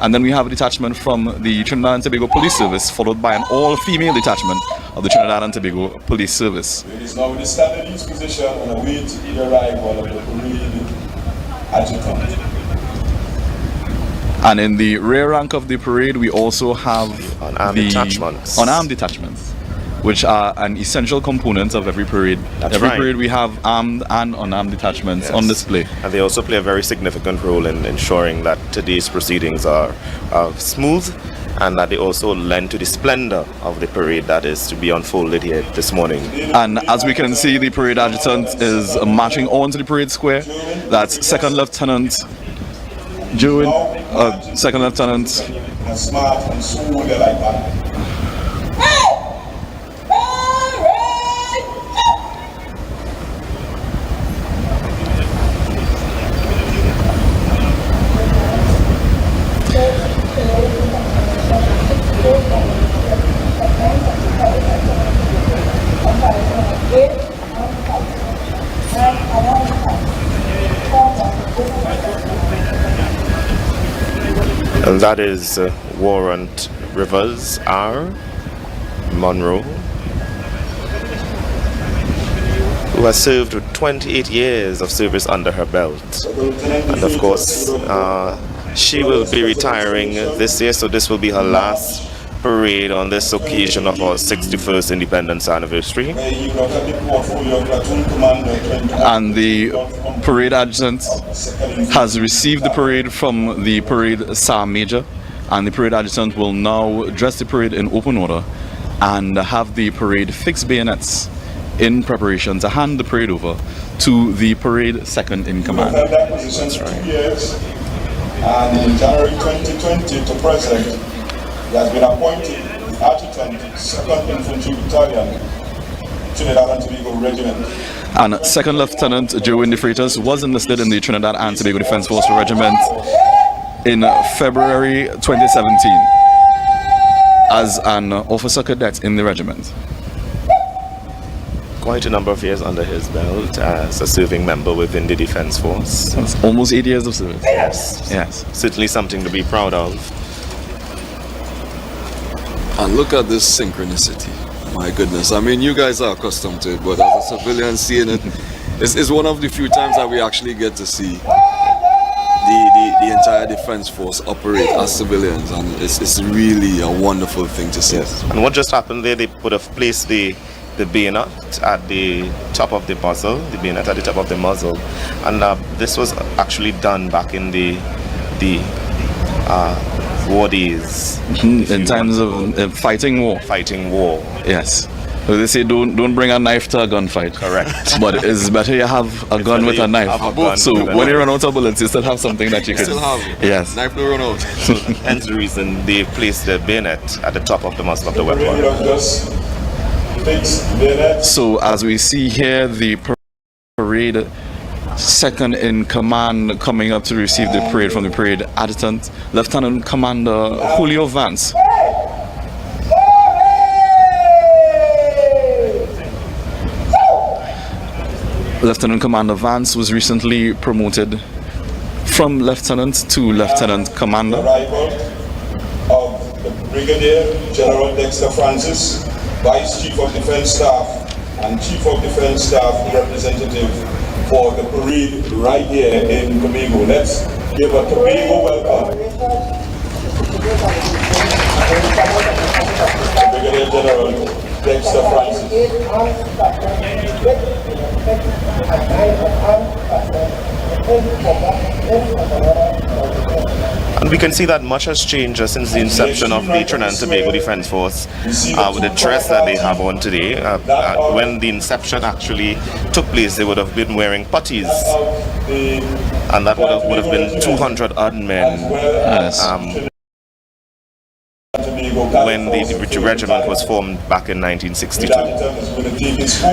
And then we have a detachment from the Trinidad and Tobago Police Service, followed by an all-female detachment of the Trinidad and Tobago Police Service. Ladies, now we stand in each position and await the arrival of the parade adjutant. And in the rear rank of the parade, we also have unarmed detachments. Unarmed detachments, which are an essential component of every parade. That's every right. parade we have armed and unarmed detachments on display. And they also play a very significant role in ensuring that today's proceedings are smooth, and that they also lend to the splendor of the parade that is to be unfolded here this morning. And as we can see, the parade adjutant is marching onto the parade square. That's Second Lieutenant Joan, Second Lieutenant. Smart and smooth like that. And that is Warrant Rivers R. Monroe, who has served with 28 years of service under her belt. And of course, she will be retiring this year, so this will be her last parade on this occasion of our 61st Independence anniversary. And the parade adjutant has received the parade from the parade Sergeant Major, and the parade adjutant will now dress the parade in open order and have the parade fix bayonets in preparation to hand the parade over to the parade second in command. That's right. And in January 2020 to present, he has been appointed Adjutant, 2nd Infantry Battalion, Trinidad and Tobago Regiment. And Second Lieutenant Joe De Freitas was enlisted in the Trinidad and Tobago Defense Force Regiment in February 2017 as an officer cadet in the regiment. Quite a number of years under his belt as a serving member within the Defense Force. That's almost 8 years of service. Yes. Yes. Certainly something to be proud of. And look at this synchronicity. My goodness. I mean, you guys are accustomed to it, but as a civilian seeing it, it's one of the few times that we actually get to see the entire Defense Force operate as civilians, and it's really a wonderful thing to see. Yes. And what just happened there, they would have placed the bayonet at the top of the muzzle, and this was actually done back in the war days. In times of fighting war. Yes. So they say don't bring a knife to a gunfight. Correct. But it's better you have a gun with a knife. So when you run out of bullets, you still have something that you can. Still have. Yes. Knife don't run out. So hence the reason they placed the bayonet at the top of the muzzle of the weapon. So as we see here, the parade second in command coming up to receive the parade from the parade adjutant, Lieutenant Commander Julio Vance. Lieutenant Commander Vance was recently promoted from lieutenant to lieutenant commander. Arrival of the Brigadier General Dexter Francis, Vice Chief of Defense Staff and Chief of Defense Staff representative for the parade right here in Tobago. Let's give a Tobago welcome. Brigadier General Dexter Francis. And we can see that much has changed since the inception of the Trinidad and Tobago Defense Force with the dress that they have on today. When the inception actually took place, they would have been wearing puttees, and that would have been 200 odd men. When the regiment was formed back in 1962.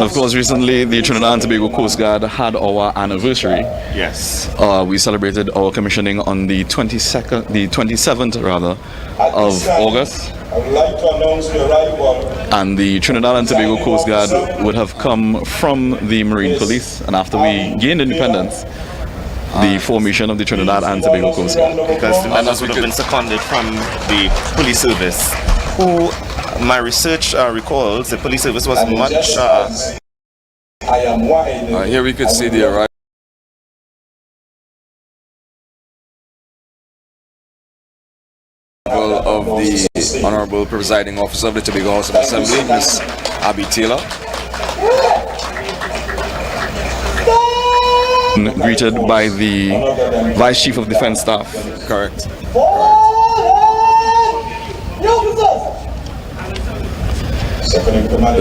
Of course, recently the Trinidad and Tobago Coast Guard had our anniversary. Yes. We celebrated our commissioning on the 27th of August. I would like to announce the arrival. And the Trinidad and Tobago Coast Guard would have come from the Marine Police, and after we gained independence, the formation of the Trinidad and Tobago Coast Guard. Because the members would have been seconded from the police service, who my research recalls the police service was much I am wide. Here we could see the arrival of the Honorable Presiding Officer of the Tobago House of Assembly, Miss Abby Taylor. Greeted by the Vice Chief of Defense Staff. Correct.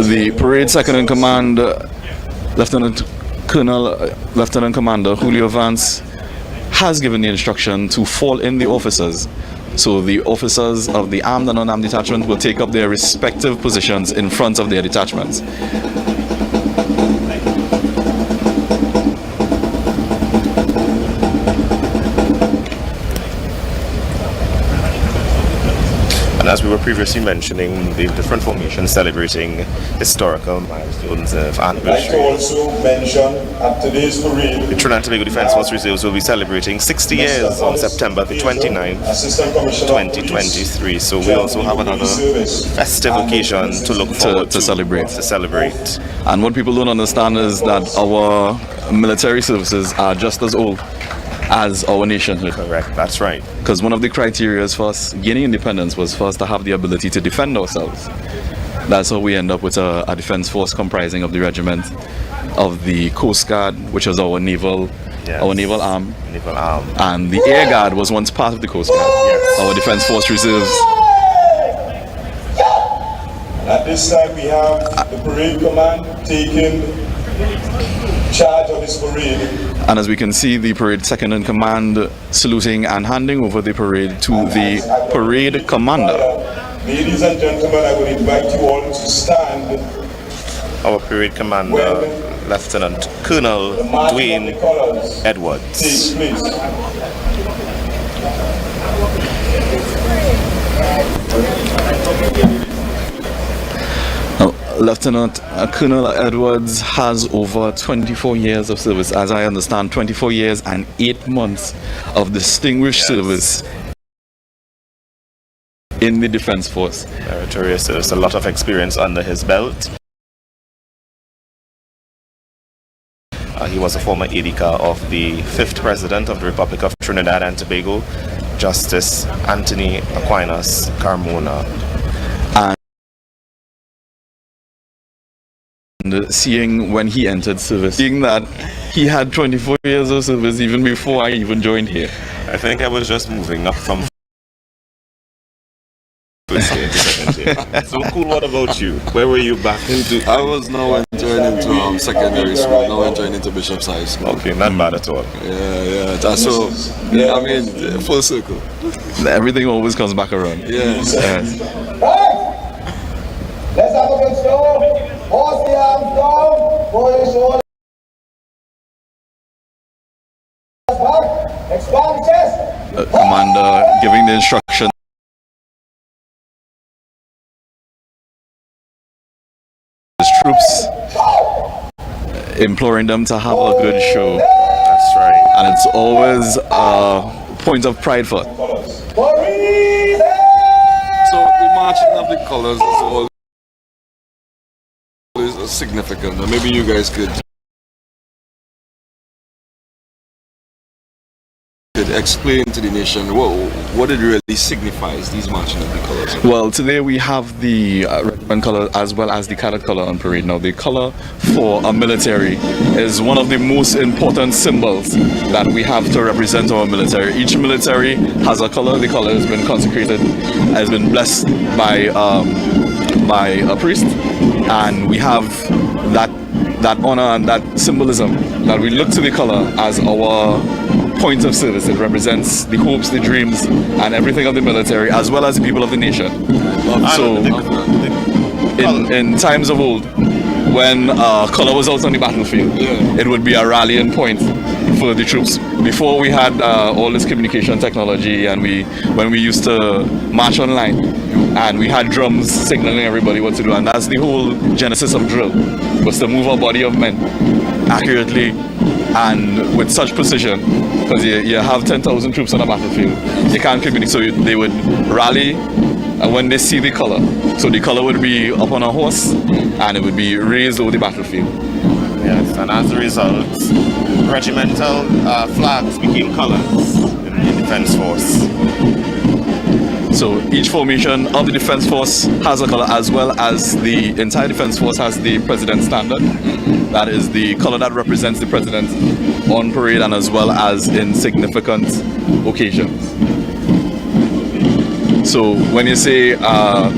The parade second in command, Lieutenant Commander Julio Vance, has given the instruction to fall in the officers. So the officers of the armed and unarmed detachment will take up their respective positions in front of their detachments. And as we were previously mentioning, the different formations celebrating historical milestones of I'd like to anniversary. also mention at today's parade, The Trinidad and Tobago Defence Force Reserves will be celebrating 60 years on September the 29th, Assistant Commissioner of Police, 2023. So we also have another festive occasion to look forward to celebrate. To celebrate. And what people don't understand is that our military services are just as old as our nationhood. Correct, that's right. Because one of the criteria for us gaining independence was for us to have the ability to defend ourselves. That's how we end up with a defense force comprising of the regiment of the Coast Guard, which was our naval arm, Naval arm. and the Air Guard was once part of the Coast Guard. Yes. Our defense force reserves. At this time, we have the parade command taking charge of this parade. And as we can see, the parade second in command saluting and handing over the parade to the parade commander. Ladies and gentlemen, I would invite you all to stand. Our parade commander, Lieutenant Colonel The marching of the Dwayne colors Edwards. takes place. Lieutenant Colonel Edwards has over 24 years of service, as I understand, 24 years and 8 months of distinguished service in the Defense Force. Meritorious service, a lot of experience under his belt. He was a former ADCA of the 5th President of the Republic of Trinidad and Tobago, Justice Anthony Aquinas Carmona. And seeing when he entered service, seeing that he had 24 years of service even before I even joined here. I think I was just moving up from first year to second year. So cool, what about you? Where were you back into? I was now entering into secondary school, now entering into Bishop's High School. Okay, not bad at all. Yeah. That's so, yeah, I mean, full circle. Everything always comes back around. Yes. Yes. Let's have a good show. Horse the arms down, pull your shoulders back, expand the chest. Commander giving the instruction to his troops, imploring them to have a good show. That's right. And it's always a point of pride for us. Maurice! So the marching of the colors is always significant. And maybe you guys could explain to the nation what it really signifies, these marching of the colors. Well, today we have the regiment color as well as the cadet color on parade. Now, the color for a military is one of the most important symbols that we have to represent our military. Each military has a color. The color has been consecrated, has been blessed by a priest, and we have that honor and that symbolism that we look to the color as our point of service. It represents the hopes, the dreams, and everything of the military, as well as the people of the nation. So, in times of old, when color was out on the battlefield, it would be a rallying point for the troops. Before we had all this communication technology, and when we used to march online, and we had drums signaling everybody what to do, and that's the whole genesis of drill, was to move a body of men accurately and with such precision, because you have 10,000 troops on a battlefield, you can't keep it. So they would rally, and when they see the color, so the color would be up on a horse, and it would be raised over the battlefield. Yes, and as a result, regimental flags became colors in the Defense Force. So each formation of the Defense Force has a color, as well as the entire Defense Force has the President's Standard. That is the color that represents the President on parade and as well as in significant occasions. So when you say a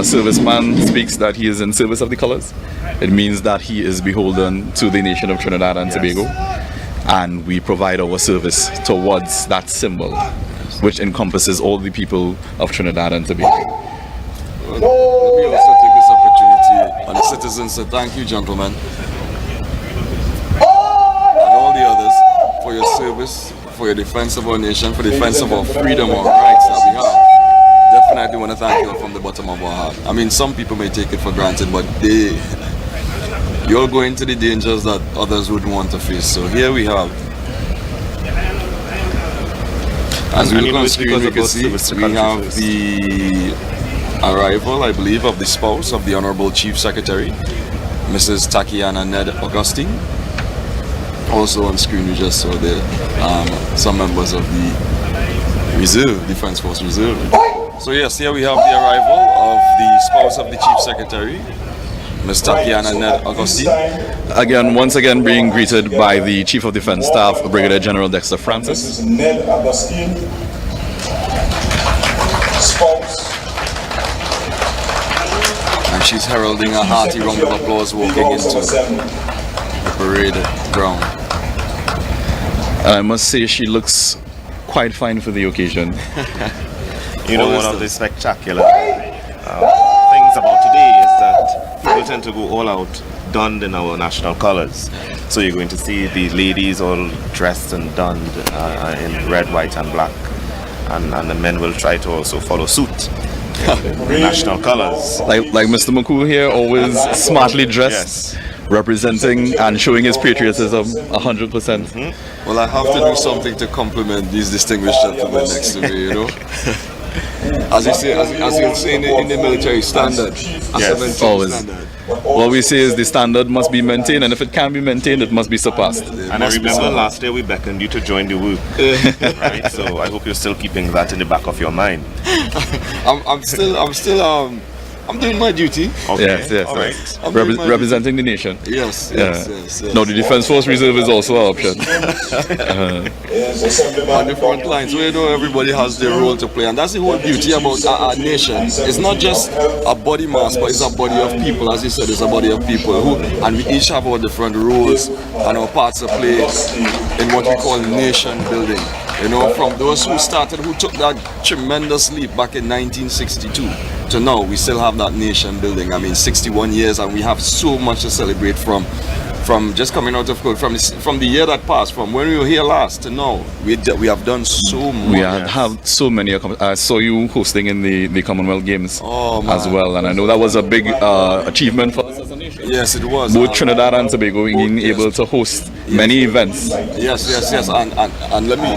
serviceman speaks that he is in service of the colors, it means that he is beholden to the nation of Trinidad and Tobago, and we provide our service towards that symbol, which encompasses all the people of Trinidad and Tobago. Let me also take this opportunity and the citizens to thank you, gentlemen, and all the others for your service, for your defense of our nation, for the defense of our freedom, our rights that we have. Definitely want to thank you from the bottom of our heart. I mean, some people may take it for granted, but you're going to the dangers that others would want to face. So here we have. As we look on screen, we can see we have the arrival, I believe, of the spouse of the Honorable Chief Secretary, Mrs. Tatiana Ned Augustine. Also on screen, we just saw some members of the Reserve, Defense Force Reserve. So yes, here we have the arrival of the spouse of the Chief Secretary, Ms. Tatiana Ned Augustine. Once again being greeted by the Chief of Defense Staff, Brigadier General Dexter Francis. Mrs. Ned Augustine, spouse. And she's heralding a hearty round of applause walking into the parade ground. And I must say she looks quite fine for the occasion. You know, one of the spectacular things about today is that people tend to go all out donned in our national colors. So you're going to see the ladies all dressed and donned in red, white and black. And the men will try to also follow suit in the national colors. Like Mr. McCool here, always smartly dressed, representing and showing his patriotism 100%. Well, I have to do something to compliment these distinguished gentlemen next to me, you know. As you say, as you'll see in the military standard, Always. standard. What we say is the standard must be maintained, and if it can be maintained, it must be surpassed. And I remember last year we beckoned you to join the WOO. Right? So I hope you're still keeping that in the back of your mind. I'm doing my duty. Okay. Yes. All right. Representing the nation. Yes. No, the Defense Force Reserve is also an option. On the front line, so you know everybody has their role to play, and that's the whole beauty about our nation. It's not just a body mass, but it's a body of people. As you said, it's a body of people and we each have our different roles and our parts to play in what we call nation building. You know, from those who took that tremendous leap back in 1962 to now, we still have that nation building. I mean, 61 years, and we have so much to celebrate from just coming out of court, from the year that passed, from when we were here last to now. We have done so much. We have so many. I saw you hosting in the Commonwealth Games as well, and I know that was a big achievement for us as a nation. Yes, it was. Both Trinidad and Tobago being able to host many events. Yes, and let me.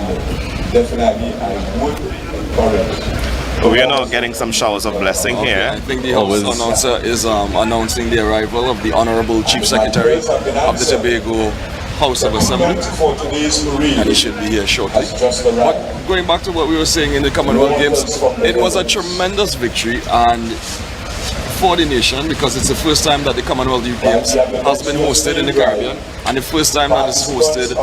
Definitely, I would encourage. We are now getting some showers of blessing here. I think the House announcer is announcing the arrival of the Honorable Chief Secretary of the Tobago House of Assembly, and he should be here shortly. But going back to what we were saying in the Commonwealth Games, it was a tremendous victory and for the nation, because it's the first time that the Commonwealth Youth Games has been hosted in the Caribbean, and the first time that it's hosted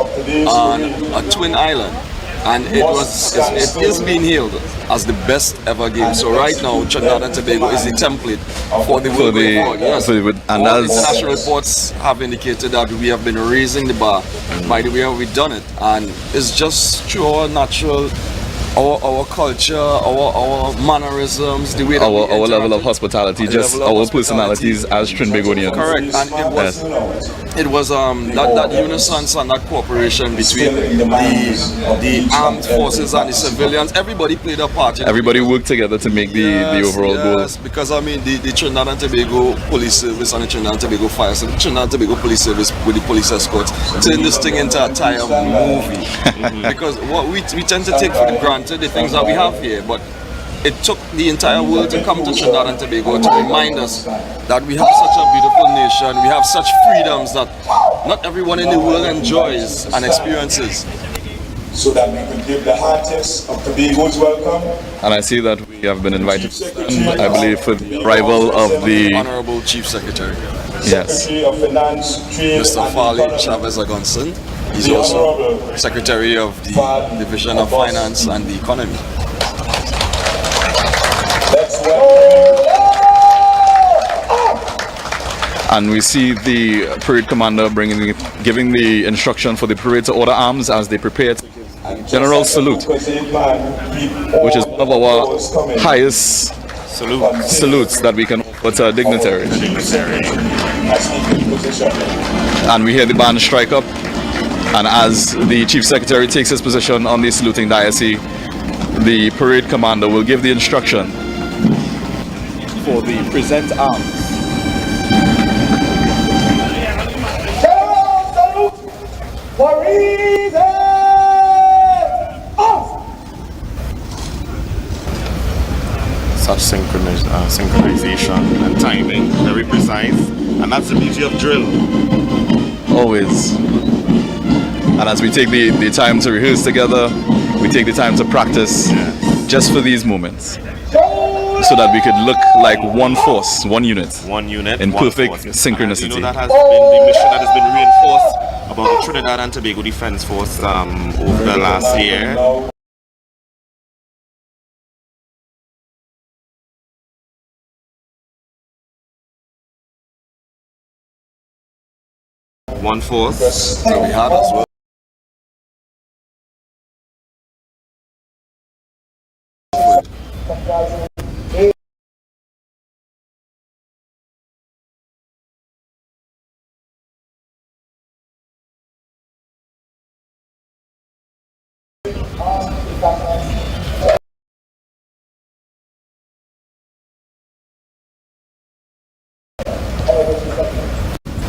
on a twin island. And it is being hailed as the best ever game. So right now, Trinidad and Tobago is the template for the world going forward. Yes. And all international reports have indicated that we have been raising the bar by the way we've done it, and it's just pure natural our culture, our mannerisms, the way that we Our level of interacted. hospitality, The just level of our hospitality. personalities as Trinbagonians. Correct, and it was that unison and that cooperation between the armed forces and the civilians. Everybody played a part. Everybody worked together to make the overall goal. Yes, because I mean the Trinidad and Tobago Police Service and the Trinidad and Tobago Fire Service, Trinidad and Tobago Police Service with the police escorts turned this thing into a entire movie. Because what we tend to take for granted the things that we have here, but it took the entire world to come to Trinidad and Tobago to remind us that we have such a beautiful nation, we have such freedoms that not everyone in the world enjoys and experiences. So that we could give the heartiest of Tobago's welcome. And I see that we have been invited, I believe, for the arrival of the Honorable Chief Secretary, yes, Secretary of Finance, Trade Mr. and Farley Economy. Chavez Agonson. He's The also Honorable Secretary of the Division of Finance and the Economy. Let's welcome and we see the parade commander giving the instruction for the parade to order arms as they prepare to give general salute, which is one of our highest salutes that we can offer to a dignitary. And we hear the band strike up, and as the Chief Secretary takes his position on the saluting diocese, the parade commander will give the instruction for the present arms. General salute for reason. Off. Such synchronization and timing, very precise, and that's the beauty of drill. Always. And as we take the time to rehearse together, we take the time to practice just for these moments, so that we could look like one force, one unit. One unit, In one perfect force. synchronicity. And, that has been the mission that has been reinforced about the Trinidad and Tobago Defense Force over the last year. One force. So we had as well.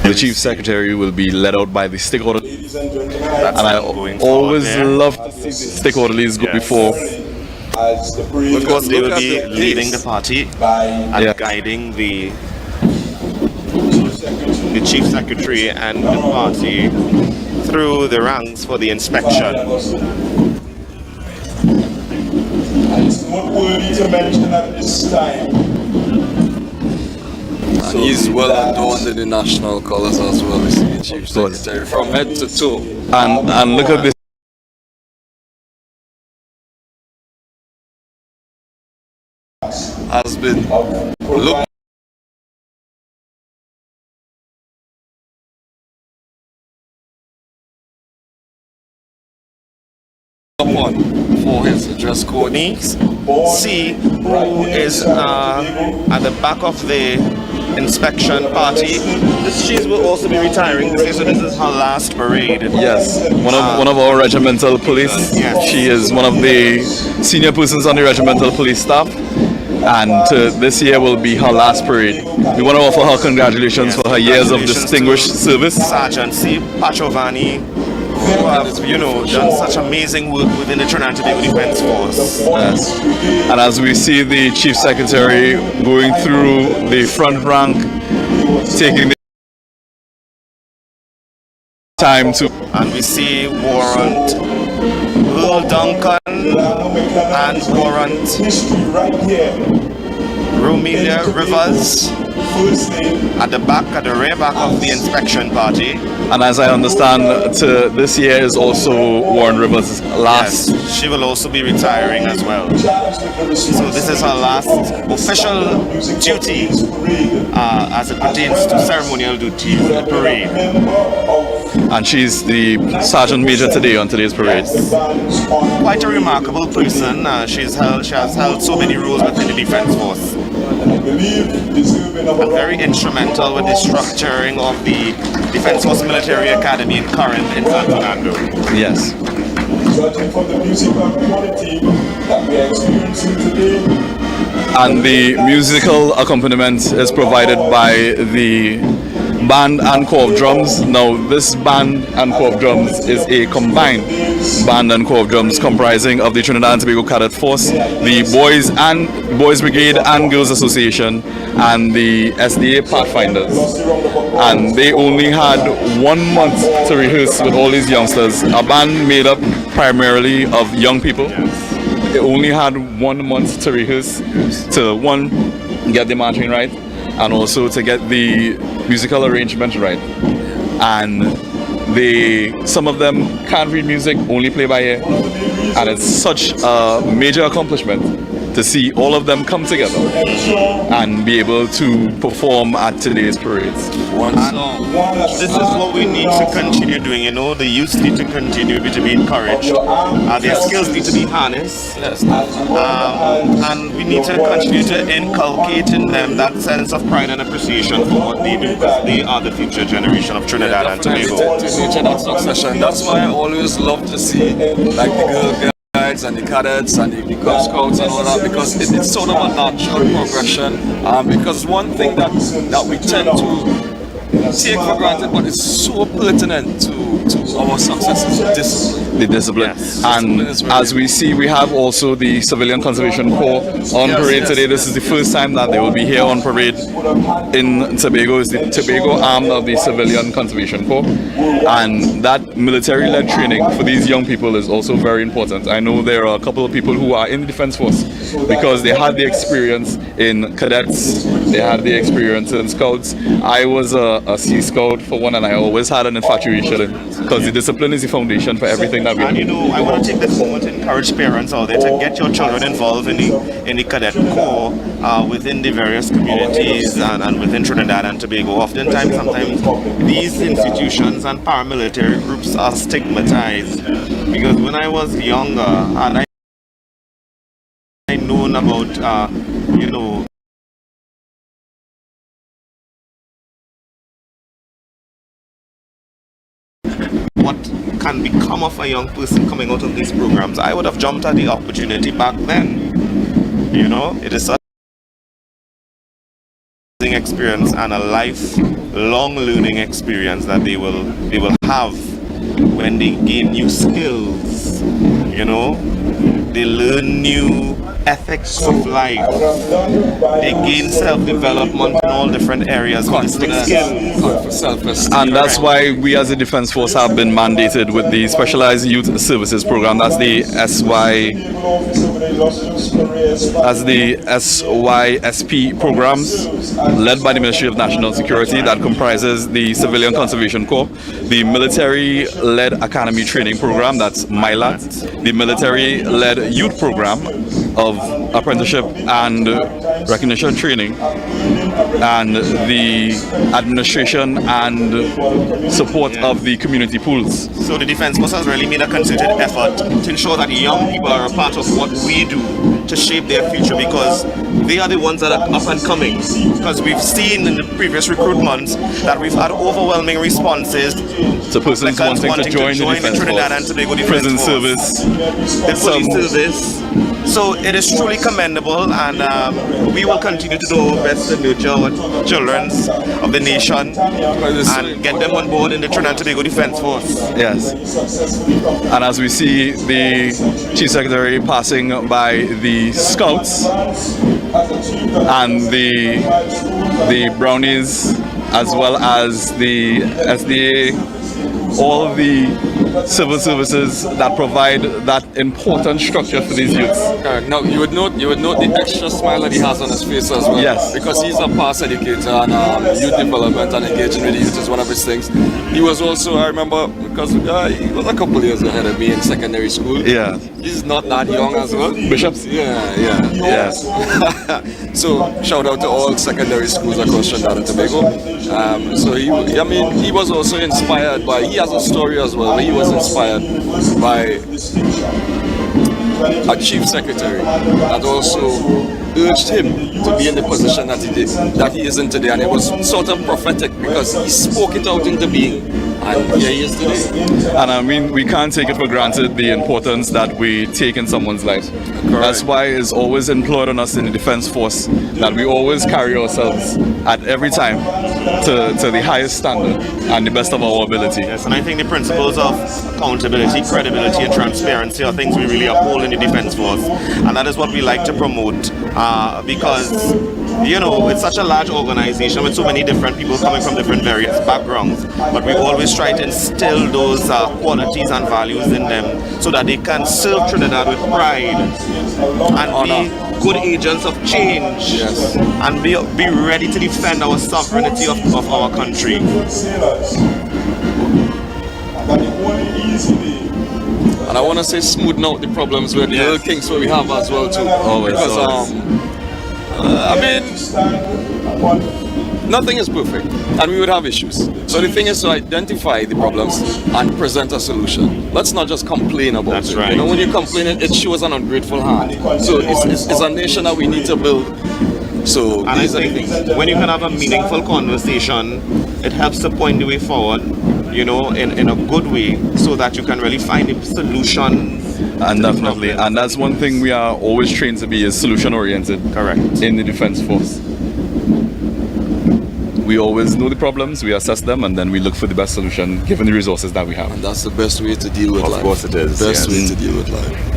The Chief Secretary will be led out by the stick orderly, Ladies and gentlemen, and I going forward always there. love to see the stick orderlies go before. as the parade Of course, they Look will at be the leading pace. the party by and Yeah. guiding the Chief Secretary and the party through the ranks for the inspection. And it's noteworthy to mention at this time. And he's well adorned in the national colors as well, you see, Chief course. Secretary, from head to toe. And look at this. Has been looked upon for his dress code. See who is at the back of the inspection party. She will also be retiring this year, so this is her last parade. Yes, one of our regimental police. Yes. She is one of the senior persons on the regimental police staff, and this year will be her last parade. We want to offer her congratulations for her years of Congratulations distinguished to service. Sergeant C. Pachovani, who have, done such amazing work within the Trinidad and Tobago Defense Force. Yes. And as we see the Chief Secretary going through the front rank, taking the time to And we see Warrant Earl Duncan and Warrant History right here. Romelia Rivers first name. At the back, at the rear back of the inspection party. And as I understand, this year is also Warren Rivers' last. Yes, she will also be retiring as well. So this is her last official duty as it pertains to ceremonial duties in the parade. And she's the Sergeant Major today on today's parade. Quite a remarkable person. She has held so many roles within the Defence Force. And very instrumental with the structuring of the Defence Force Military Academy in Corinth in San Fernando. Yes. Judging from the musical quality that we are experiencing today. And the musical accompaniment is provided by the band and corps of drums. Now, this band and corps of drums is a combined band and corps of drums comprising of the Trinidad and Tobago Cadet Force, the Boys Brigade and Girls Association, and the SDA Pathfinders. And they only had 1 month to rehearse with all these youngsters. A band made up primarily of young people. They only had 1 month to rehearse, to get the marching right, and also to get the musical arrangement right. And some of them can't read music, only play by ear. And it's such a major accomplishment to see all of them come together and be able to perform at today's parades. This is what we need to continue doing, the youth need to continue to be encouraged. Their skills need to be harnessed. And we need to continue to inculcate in them that sense of pride and appreciation for what they do, because they are the future generation of Trinidad and Tobago. To nurture that succession. That's why I always love to see like the Girl Guides and the cadets and the Cub Scouts and all that, because it's sort of a natural progression. Because one thing that we tend to take for granted, but it's so pertinent to our success is discipline. The discipline. Yes. And as we see, we have also the Civilian Conservation Corps on parade today. This is the first time that they will be here on parade in Tobago. It's the Tobago arm of the Civilian Conservation Corps. And that military-led training for these young people is also very important. I know there are a couple of people who are in the Defence Force because they had the experience in cadets, they had the experience in scouts. I was a Sea Scout for one, and I always had an infatuation because the discipline is the foundation for everything that we And do. I want to take this moment to encourage parents out there to get your children involved in the cadet corps within the various communities and within Trinidad and Tobago. Sometimes these institutions and paramilitary groups are stigmatized, because when I was younger and I known about what can become of a young person coming out of these programs, I would have jumped at the opportunity back then. It is such an experience and a lifelong learning experience that they will have when they gain new skills. They learn new ethics of life. They gain self-development in all different areas, holistic skills. And that's why we as the Defence Force have been mandated with the Specialized Youth Services Program. That's the SYSP programs led by the Ministry of National Security that comprises the Civilian Conservation Corps, the Military-Led Academy Training Program, that's MILAT, the Military-Led Youth Program of Apprenticeship and Recognition Training, and the administration and support of the community pools. So the Defence Force has really made a concerted effort to ensure that young people are a part of what we do to shape their future, because they are the ones that are up and coming. Because we've seen in the previous recruitments that we've had overwhelming responses to persons wanting to join the Defence Trinidad and Force, Tobago Defence prison Force, service, the police service. So it is truly commendable, and we will continue to do our best to nurture our children of the nation and get them on board in the Trinidad and Tobago Defence Force. Yes. And as we see the Chief Secretary passing by the Scouts and the Brownies, as well as the SDA, all the civil services that provide that important structure for these youths. Now you would note the extra smile that he has on his face as well. Yes. Because he's a past educator and youth development and engaging with the youth is one of his things. He was also, I remember, because he was a couple years ahead of me in secondary school. Yeah. He's not that young as well. Bishops? Yeah. Yes. So shout out to all secondary schools across Trinidad and Tobago. So he was also inspired by, he has a story as well, where he was inspired by a chief secretary that also urged him to be in the position that he is in today, and it was sort of prophetic because he spoke it out into being, and here he is today. And I mean, we can't take it for granted the importance that we take in someone's life. That's why it's always implored on us in the Defense Force that we always carry ourselves at every time to the highest standard and the best of our ability. Yes, and I think the principles of accountability, credibility, and transparency are things we really uphold in the Defense Force, and that is what we like to promote because, you know, it's such a large organization with so many different people coming from different various backgrounds, but we always try to instill those qualities and values in them so that they can serve Trinidad with pride and be good agents of change, and be ready to defend our sovereignty of our country. And I want to say smoothing out the problems with the little kinks where we have as well too. Always, because I mean, nothing is perfect, and we would have issues. So the thing is to identify the problems and present a solution. Let's not just complain about That's it. right. You know, when you complain, it shows an ungrateful heart. So it's a nation that we need to build. So And I these are the think things. when you can have a meaningful conversation, it helps to point the way forward, you know, in a good way, so that you can really find a solution. And definitely, and that's one thing we are always trained to be, is solution oriented. Correct. In the Defense Force, we always know the problems, we assess them, and then we look for the best solution given the resources that we have. And that's the best way to deal with life. Of course it is, Best yes. way to deal with life.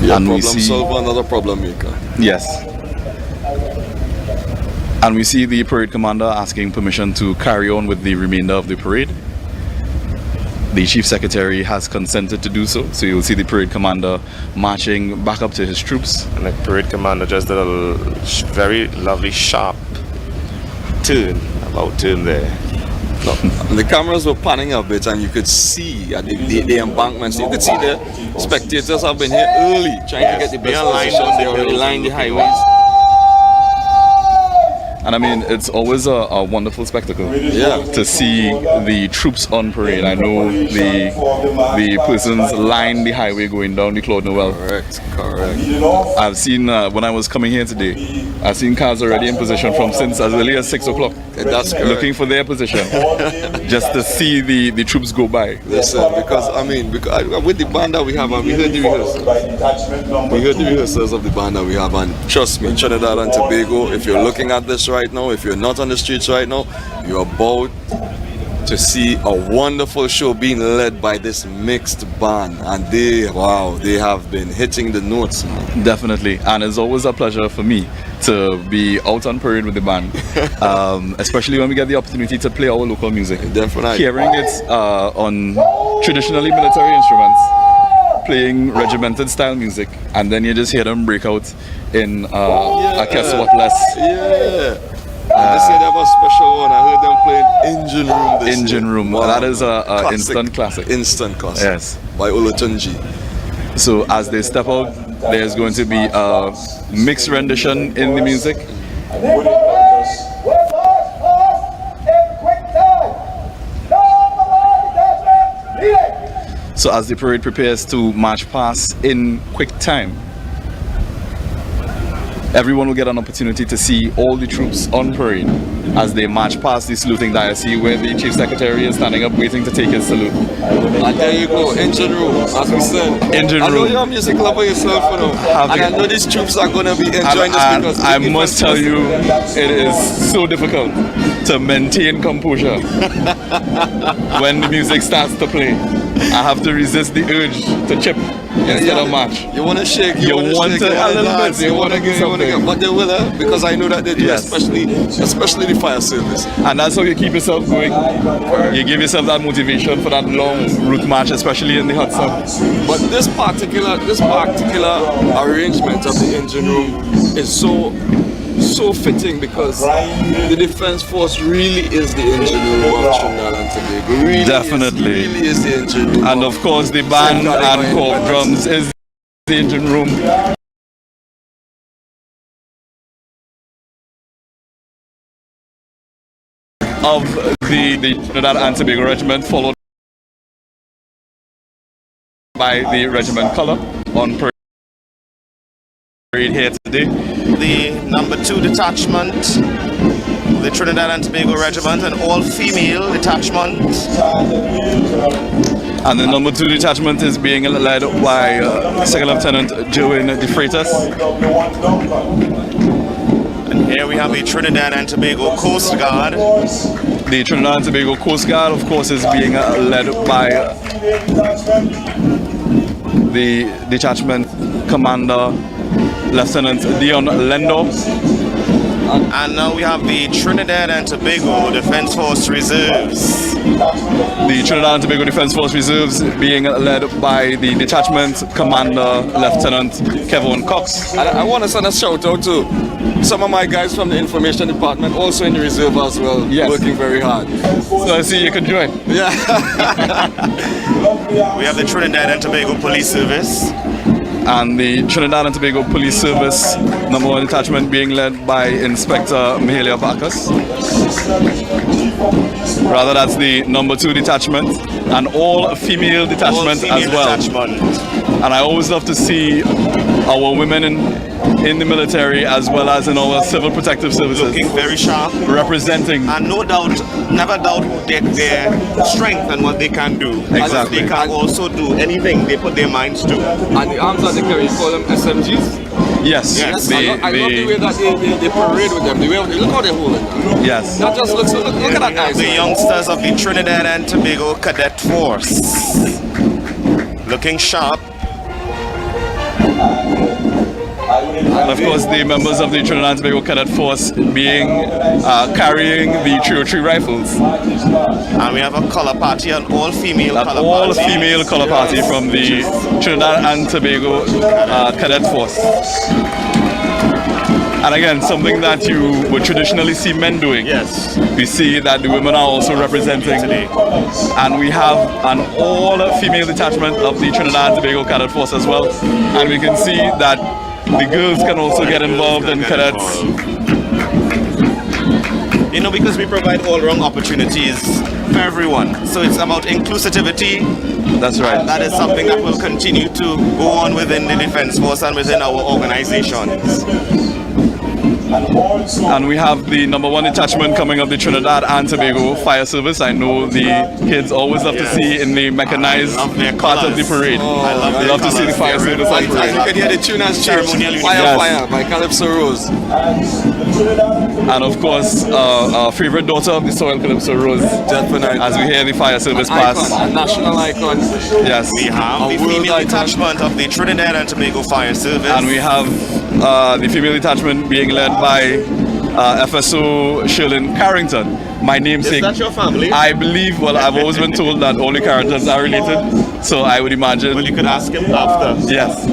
Yeah, And we problem see- solver, another problem maker. Yes. And we see the parade commander asking permission to carry on with the remainder of the parade. The chief secretary has consented to do so, so you'll see the parade commander marching back up to his troops. And the parade commander just did a very lovely sharp turn there. And the cameras were panning a bit, and you could see at the embankments. You could see the spectators have been here early, trying to get the they best are lined positions. up They the already hills lined the and looking highways. And I mean, it's always a wonderful spectacle to see the troops on parade. I know the persons line the highway going down the Claude Noel. Correct. I've seen, when I was coming here today, I've seen cars already in position from since as early as 6 o'clock. That's correct. Looking for their position, just to see the troops go by. Listen, because I mean, with the band that we have, and we heard the rehearsals. We heard the rehearsals of the band that we have, and trust me, Trinidad and Tobago, if you're looking at this right now, if you're not on the streets right now, you're about to see a wonderful show being led by this mixed band, and they have been hitting the notes, man. Definitely, and it's always a pleasure for me to be out on parade with the band, especially when we get the opportunity to play our local music. Definitely. Hearing it on traditionally military instruments, playing regimented style music, and then you just hear them break out in I guess what less. Yeah. This year they have a special one. I heard them playing Engine Room this Engine year. Room. Wow. That is a Classic. instant classic. Instant classic. Yes. By Olotunji. So as they step out, there's going to be a mixed rendition in the music. So as the parade prepares to march past in quick time, everyone will get an opportunity to see all the troops on parade as they march past the saluting diocese, where the chief secretary is standing up waiting to take his salute. And there you go, Engine Room, as we said. Engine I know Room. you're a music lover yourself, you know. And I know these troops are going to be enjoying this And because I the must defense tell you, it is so difficult to maintain composure when the music starts to play. I have to resist the urge to chip instead of match. You want to shake, You want shake, to a little dance, bit, you want to do something. but they will, because I know that they do, Yes. especially the fire service. And that's how you keep yourself going. You give yourself that motivation for that long route march, especially in the hot sun. But this particular arrangement of the engine room is so fitting, because the defense force really is the engine room of Trinidad and Tobago. Really Definitely. really is the engine room. And of course, the band and corps drums is the engine room. Of the Trinidad and Tobago Regiment, followed by the regiment color on parade here today. The number 2 detachment, the Trinidad and Tobago Regiment, an all-female detachment. And the number 2 detachment is being led by Second Lieutenant Joan De Freitas. And here we have the Trinidad and Tobago Coast Guard. The Trinidad and Tobago Coast Guard, of course, is being led by the detachment commander, Lieutenant Dion Lendo. And now we have the Trinidad and Tobago Defense Force Reserves. The Trinidad and Tobago Defense Force Reserves being led by the detachment commander, Lieutenant Kevin Cox. And I want to send a shout out to some of my guys from the information department, also in the reserve as well, Yes. working very hard. So I see you can join. Yeah. We have the Trinidad and Tobago Police Service. And the Trinidad and Tobago Police Service number 1 detachment being led by Inspector Mahalia Bacchus. Rather, that's the number 2 detachment, and all female detachment as well. Detachment. And I always love to see our women in the military as well as in our civil protective services Looking very sharp. representing. And no doubt, never doubt their strength and what they can do. Exactly. They can also do anything they put their minds to. And the arms that they carry, you call them SMGs? Yes, Yes. the, I love the way that they parade with them. The way look how they hold it. yes. That just looks, look at that We have nice. the youngsters of the Trinidad and Tobago Cadet Force. Looking sharp. And of course, the members of the Trinidad and Tobago Cadet Force being carrying the 303 rifles. And we have a color party, an all-female That color all party. female color party from the Trinidad and Tobago Cadet Force. And again, something that you would traditionally see men doing. Yes. We see that the women are also representing. And we have an all-female detachment of the Trinidad and Tobago Cadet Force as well. And we can see that the girls can also get involved in cadets. You know, because we provide all-round opportunities for everyone. So it's about inclusivity. That's right. That is something that will continue to go on within the Defense Force and within our organizations. And we have the number 1 detachment coming of the Trinidad and Tobago Fire Service. I know the kids always love to see in the mechanized I love their part of the colours. parade. I love They their love to see the colours. fire They're service on really And parade. you can hear the tune and Ceremonial Fire, Yes. Fire by Calypso Rose. And of course, our favorite daughter of the soil, Calypso Rose, Definitely. as we hear the fire service pass. Icon, a national icon. Yes. We have A the world female icon. detachment of the Trinidad and Tobago Fire Service. And we have the female detachment being led by FSO Sherlyn Carrington, my namesake. Is that your family? I believe, well, I've always been told that only Carringtons are related, so I would imagine. Well, you could ask him after. Yes.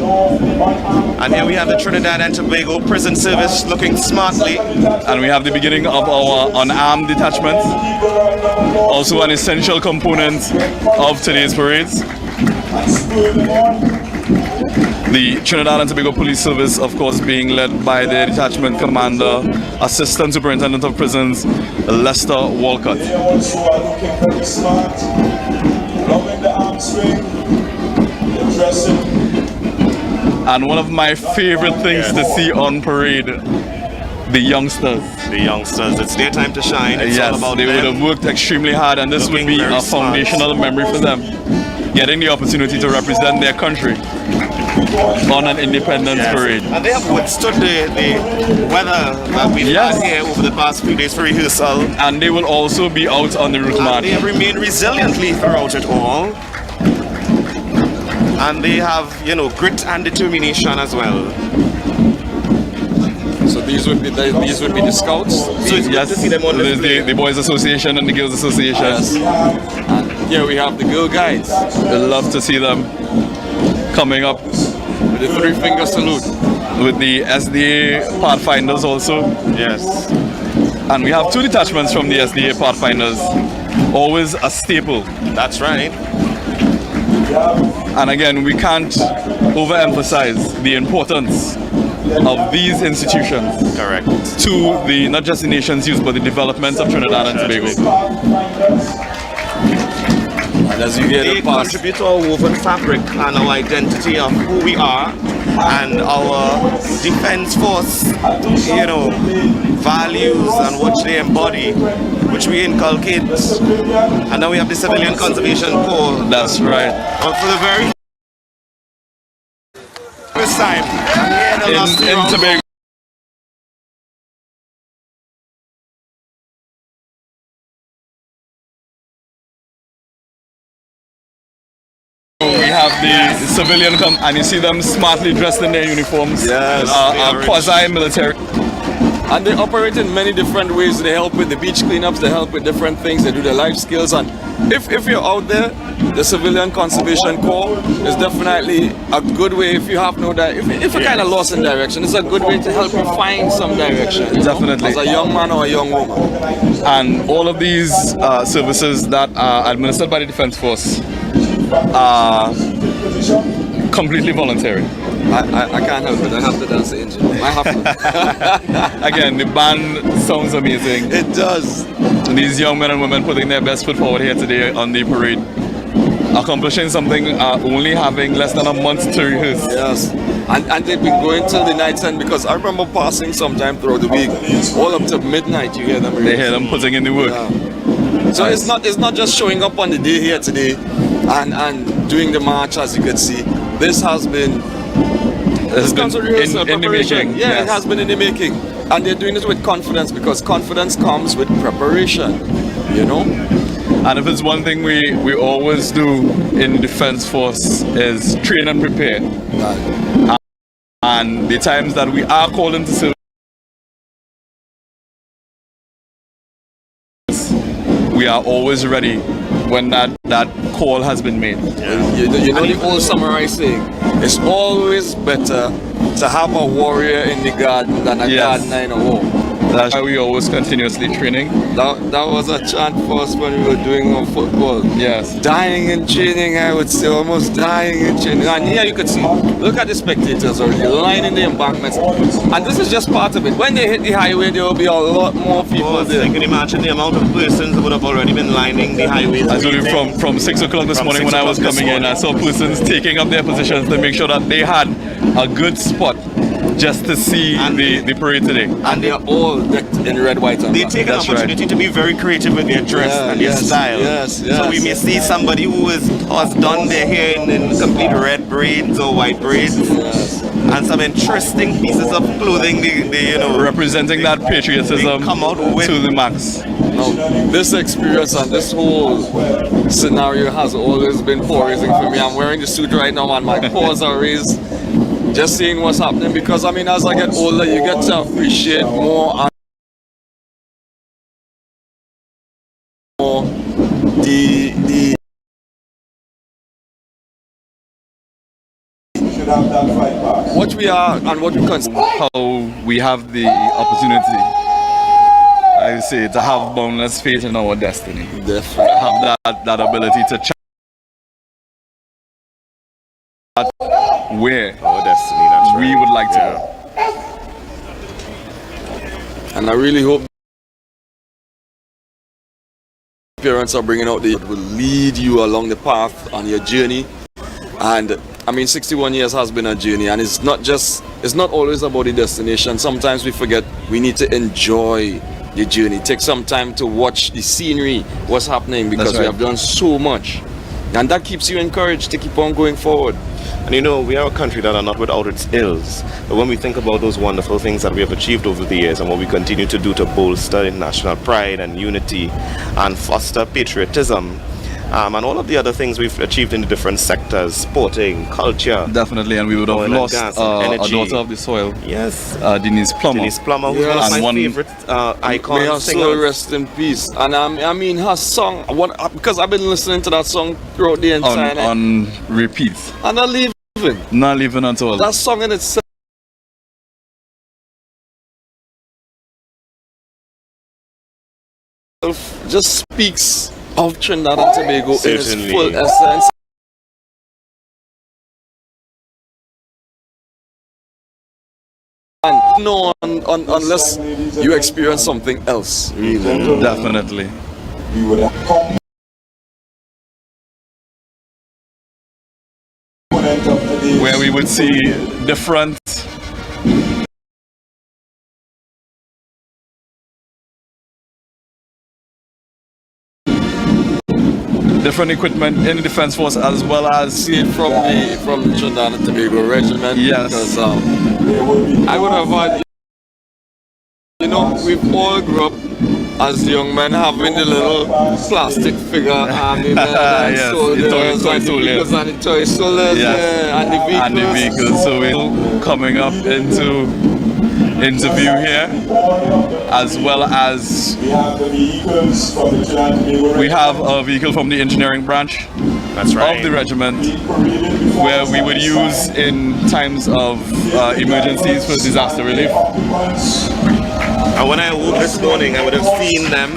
And here we have the Trinidad and Tobago Prison Service looking smartly. And we have the beginning of our unarmed detachment, also an essential component of today's parades. The Trinidad and Tobago Police Service, of course, being led by the detachment commander, Assistant Superintendent of Prisons, Lester Walcott. They also are looking very smart, loving the arm swing, the dressing. And one of my favorite things to see on parade, the youngsters. The youngsters, it's their time to shine. It's all Yes, about they would them. have worked extremely hard, and this would Looking be very a smart. foundational memory for them, getting the opportunity to represent their country. on an Independence Parade. And they have withstood the weather that we've Yes. had here over the past few days for rehearsal. And they will also be out on the route And march. they have remained resiliently throughout it all. And they have, grit and determination as well. So these would be the scouts. So it's good to see them on there's display. the Boys Association and the Girls Association. Yes. And here we have the Girl Guides We love to see them coming up with the 3-finger salute. with the SDA Pathfinders also. Yes. And we have 2 detachments from the SDA Pathfinders. Always a staple. That's right. And again, we can't overemphasize the importance of these institutions Correct. to the not just the nation's youth but the development of Trinidad and Tobago. And as you hear They the pass, contribute to our woven fabric and our identity of who we are and our defense force, values and what they embody, which we inculcate. And now we have the Civilian Conservation Corps. That's right. For the very first time here in the last In Tobago. We have the civilian and you see them smartly dressed in their uniforms. Yes, they are quasi-military. and they operate in many different ways. They help with the beach cleanups, they help with different things, they do the life skills. And if you're out there, the Civilian Conservation Corps is definitely a good way if you have no if you're kind of lost in direction. It's a good way to help you find some direction. Definitely. As a young man or a young woman. And all of these services that are administered by the Defense Force are completely voluntary. I can't help it. I have to dance the engine. I have to. Again, the band sounds amazing. It does. These young men and women putting their best foot forward here today on the parade, accomplishing something, only having less than a month to rehearse. Yes. And they've been going till the night end because I remember passing sometime throughout the week, all up to midnight. You hear them. They hear them putting in the work. Yeah. So it's not just showing up on the day here today and doing the march, as you can see. This has been It's been in the preparation. making. Yeah, Yes. it has been in the making. And they're doing it with confidence because confidence comes with preparation, And if it's one thing we always do in Defense Force is train and prepare. And the times that we are called into service, we are always ready when that call has been made. You know the old samurai saying, it's always better to have a warrior in the garden than a Yes. gardener in a war. That's why we always continuously training. That was a chant for us when we were doing our football. Yes. Dying in training, I would say, almost dying in training. And here you can see, look at the spectators already lining the embankments. And this is just part of it. When they hit the highway, there will be a lot more people there. You can imagine the amount of persons that would have already been lining the highways. I told you from 6 o'clock this From morning 6 when I was o'clock this coming in, I saw persons taking up their positions to make sure that they had a good spot just to see the parade today. And they are all decked in red, white, and They black. take an That's opportunity to be very creative with their dress Yeah, and their yes, style. yes, So we yes. may see somebody who has done their hair in complete red braids or white braids, and some interesting pieces of clothing. Representing that patriotism They come out with- to the max. Now, this experience and this whole scenario has always been paw-raising for me. I'm wearing the suit right now and my paws are raised just seeing what's happening because, as I get older, you get to appreciate more and more the Should have that fight back. what we are and what we consider. How we have the opportunity, I would say, to have boundless faith in our destiny. Definitely. Have that ability to chart where Our destiny, that's right. we would like to go. And I really hope parents are bringing out that will lead you along the path on your journey. And 61 years has been a journey, and it's not always about the destination. Sometimes we forget we need to enjoy the journey. Take some time to watch the scenery, what's happening, because That's we right. have done so much. And that keeps you encouraged to keep on going forward. And you know, we are a country that are not without its ills. But when we think about those wonderful things that we have achieved over the years and what we continue to do to bolster national pride and unity and foster patriotism, and all of the other things we've achieved in the different sectors, sporting, culture. Definitely, and we would have Oil and lost gas a and energy. daughter of the soil, Yes. Denise Plummer. Denise Plummer, who's one of And my one- favorite May icon her soul singers. rest in peace. And I mean, her song, because I've been listening to that song throughout the entire night, on repeat. and not leaving. Not leaving at all. That song in itself just speaks of Trinidad and Tobago in Certainly. its full essence. And no, unless you experience something else, really. Definitely. We would have component of today's Where we would see different equipment in the Defense Force, as well as See it from the Trinidad and Tobago regiment. Yes. Because I would have had, you know, we've all grew up as young men having the little plastic figure army men and Yes, soldiers the toy and the soldiers. vehicles and the toy soldiers, Yes. yeah, and the vehicles. and the vehicles. So we're coming up into view here, as well as we have the vehicles from the Trinidad and Tobago we have a vehicle from the engineering branch That's right. of the regiment, paraded before where us we would use in times of emergencies for disaster relief. occupants. And when I awoke this morning, I would have seen them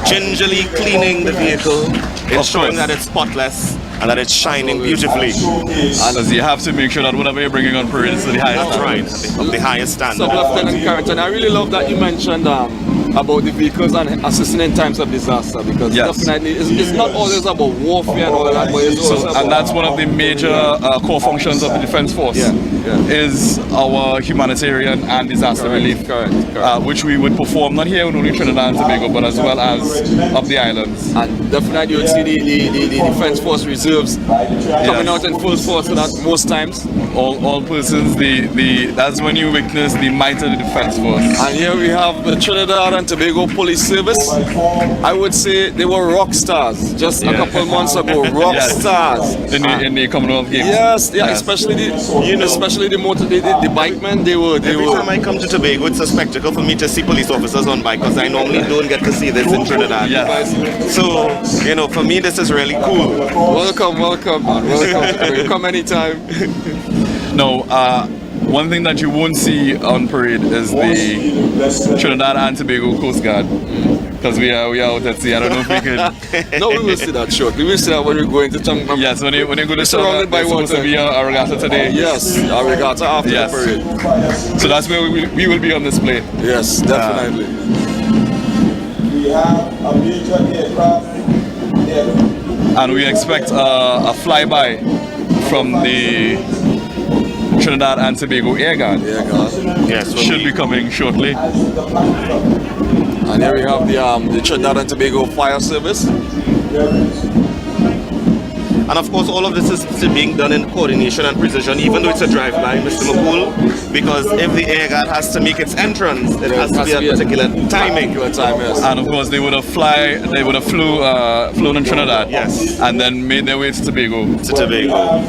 gingerly cleaning the vehicle, ensuring course. that it's spotless and that it's shining beautifully. Showcase Because you have to make sure that whatever you're bringing on parade is to the highest That's right, standard. of the highest standard. Sub-Lieutenant Carrington, I really love that you mentioned about the vehicles and assisting in times of disaster, because Yes. definitely it's not always about warfare and all that, but it's also about And that's one of the major core functions of the Defense Force, Yeah, yeah. is our humanitarian and disaster relief, correct, correct. which we would perform not here in only Trinidad and Tobago, but as well as up the islands. And definitely you would see the Defense Force reserves coming out in full force for that most times. All persons, that's when you witness the might of the Defense Force. And here we have the Trinidad and Tobago Police Service. I would say they were rock stars just a couple months ago. Rock Yes. stars. In the Commonwealth Games. Yes, yeah, especially the motor, the bikemen. They were. Every time I come to Tobago, it's a spectacle for me to see police officers on bike, because I normally don't get to see this in Trinidad. Yes. So, you know, for me, this is really cool. Welcome, man. Welcome. Come anytime. No, one thing that you won't see on parade is the Trinidad and Tobago Coast Guard. Because we are out at sea. I don't know if we could. No, we will see that shortly. We will see that when we go into Changma. Yes, when you go to Surrounded by there's supposed water. to be a regatta today. Yes, a regatta after Yes. the parade. So that's where we will be on display. Yes, definitely. we have a major aircraft here. And we expect a flyby from the Trinidad and Tobago Air Guard. Yeah, God. Yes, Should be coming shortly. And here we have the Trinidad and Tobago Fire Service. And of course, all of this is still being done in coordination and precision, even though it's a drive-by, Mr. McCool, because if the Air Guard has to make its entrance, it has to be at particular timing. Particular time, yes. And of course, they would have flown in Trinidad. Yes. And then made their way to Tobago. To Tobago.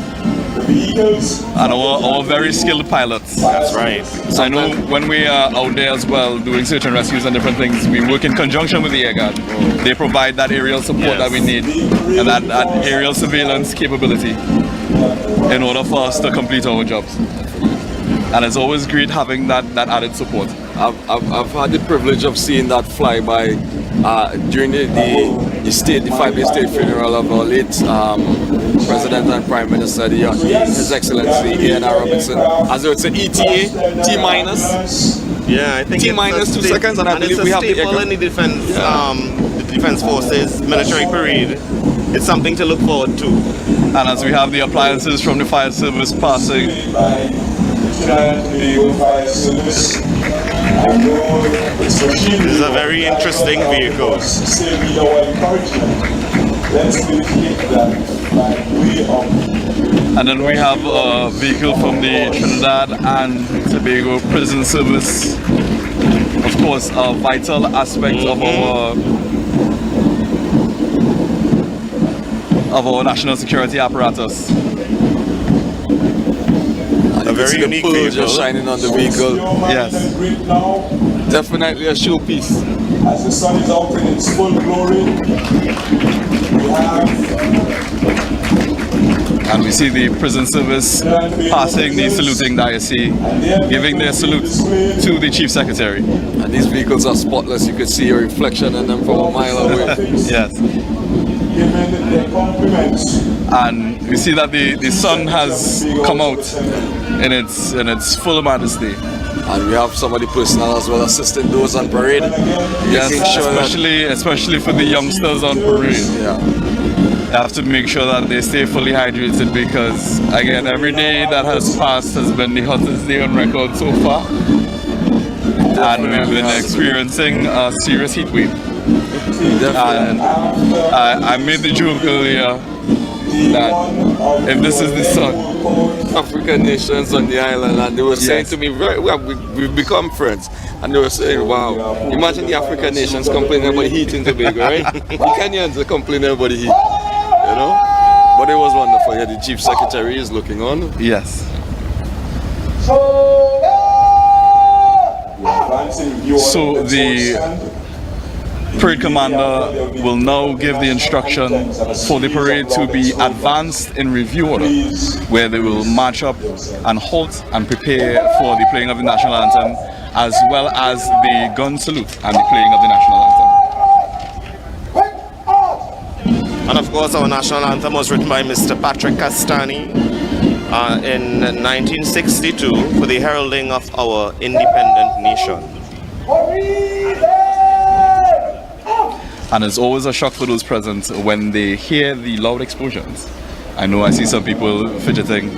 The vehicles And our very skilled pilots. That's right. So I know when we are out there as well doing search and rescues and different things, we work in conjunction with the Air Guard. They provide that aerial support that we need and that aerial surveillance capability in order for us to complete our jobs. And it's always great having that added support. I've had the privilege of seeing that flyby during the 5-day state funeral of our late President and Prime Minister, His Excellency A.N.R. Robinson. As I would say, ETA, T minus. Yeah, I think T it's minus a 2 sta- seconds, and I believe it's we a have the staple aircraft. in the defense forces military parade. It's something to look forward to. And as we have the appliances from the fire service passing, by the Trinidad and Tobago Fire Service. I know it's machinery. This is a very interesting vehicle. Still need our encouragement. Let's indicate that by way of And then we have a vehicle from the Trinidad and Tobago Prison Service. Of course, a vital aspect of our national security apparatus. A very The unique pearl vehicle. just shining on the vehicle. Yes. Now, Definitely a showpiece. as the sun is out in its full glory, we have And we see the prison service passing the saluting diocese, giving their salute to the Chief Secretary. And these vehicles are spotless. You could see a reflection in them from a mile away. Yes. given their compliments. And we see that the sun has come out in its full majesty. And we have somebody personnel as well assisting those on parade. Yes, Making sure that- especially for the youngsters on parade. yeah. You have to make sure that they stay fully hydrated because, again, every day that has passed has been the hottest day on record so far. And we've been experiencing a serious heat wave. And I made the joke earlier that if this is the sun, African nations on the island, and they were saying Yes. to me, we've become friends. And they were saying, wow, imagine the African nations complaining about heat in Tobago, right? The Kenyans are complaining about the heat, you know? But it was wonderful. Yeah, the Chief Secretary is looking on. yes. So the parade commander will now give the instruction for the parade to be advanced in review order, where they will march up and halt and prepare for the playing of the national anthem, as well as the gun salute and the playing of the national anthem. And of course, our national anthem was written by Mr. Patrick Castani in 1962 for the heralding of our independent nation. And it's always a shock for those present when they hear the loud explosions. I know I see some people fidgeting.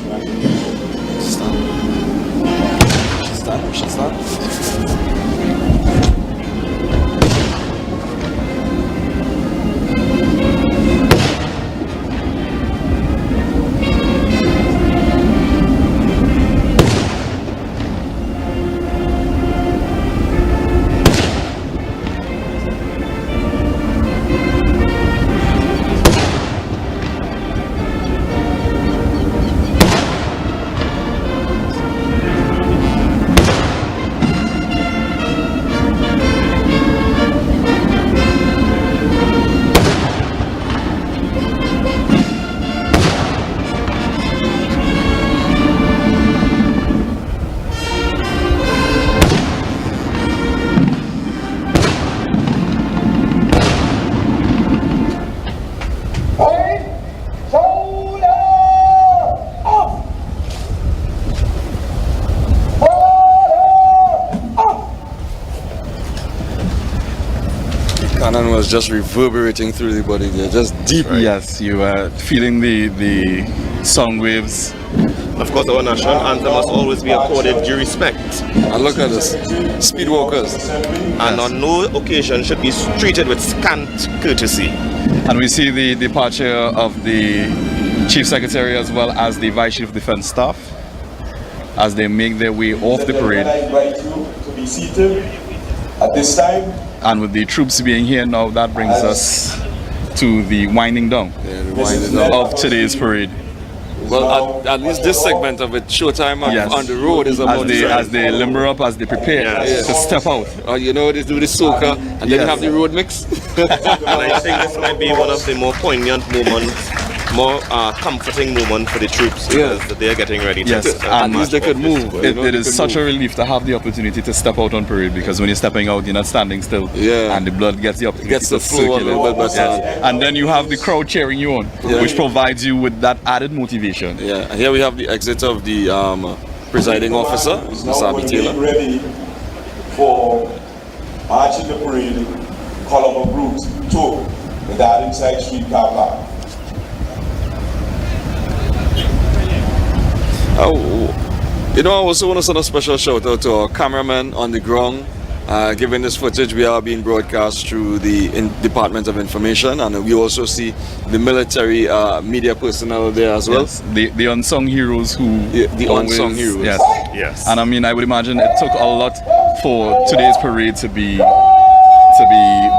Cannon was just reverberating through the body there, just deep. Yes, you are feeling the sound waves. Of course, our national anthem must always be accorded due respect, And look at this, speedwalkers. and on no occasion should be treated with scant courtesy. And we see the departure of the Chief Secretary as well as the Vice Chief of Defense Staff as they make their way off the parade. I invite you to be seated at this time. And with the troops being here now, that brings us to the winding down Yeah, the winding up. of today's parade. Well, at least this segment of it, showtime Yes. on the road is about As they limber up, as they prepare Yes. to step out. you know, they do the soca and then you Yes. have the road mix. And I think this might be one of the more poignant moments, more comforting moment for the troops because they're getting ready to Yes, At and least they could move. It is such a relief to have the opportunity to step out on parade because when you're stepping out, you're not standing still. Yeah. And the blood gets the opportunity Gets the to flow a circulate. little bit better. Yes. And then you have the crowd cheering you on, which provides you with that added motivation. Yeah, and here we have the exit of the presiding officer, Mr. Sabi Taylor. Ready for marching the parade, column of route to the Garden Side Street car park. Oh, you know, I also want to send a special shout out to our cameraman on the ground, Given this footage, we are being broadcast through the Department of Information, and we also see the military media personnel there as well. Yes, the unsung heroes who The unsung heroes. Yes. Yes. And I mean, I would imagine it took a lot for today's parade to be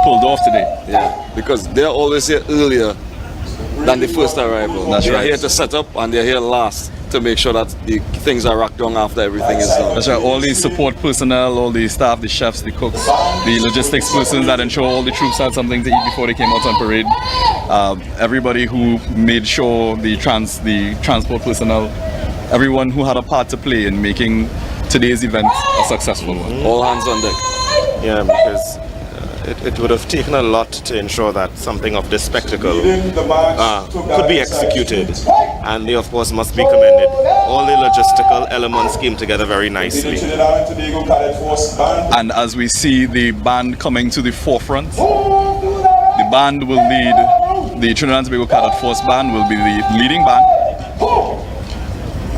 pulled off today. Yeah, because they're always here earlier than the first arrival. That's they're right. here to set up, and they're here last to make sure that the things are racked down after everything is done. That's right. All the support personnel, all the staff, the chefs, the cooks, the logistics persons that ensure all the troops had something to eat before they came out on parade. Everybody who made sure the transport personnel, everyone who had a part to play in making today's event a successful one. All hands on deck. Yeah, because it would have taken a lot to ensure that something of this spectacle could be executed, and they of course must be commended. All the logistical elements came together very nicely. Trinidad and Tobago Cadet Force Band. And as we see the band coming to the forefront, the band will lead, the Trinidad and Tobago Cadet Force Band will be the leading band.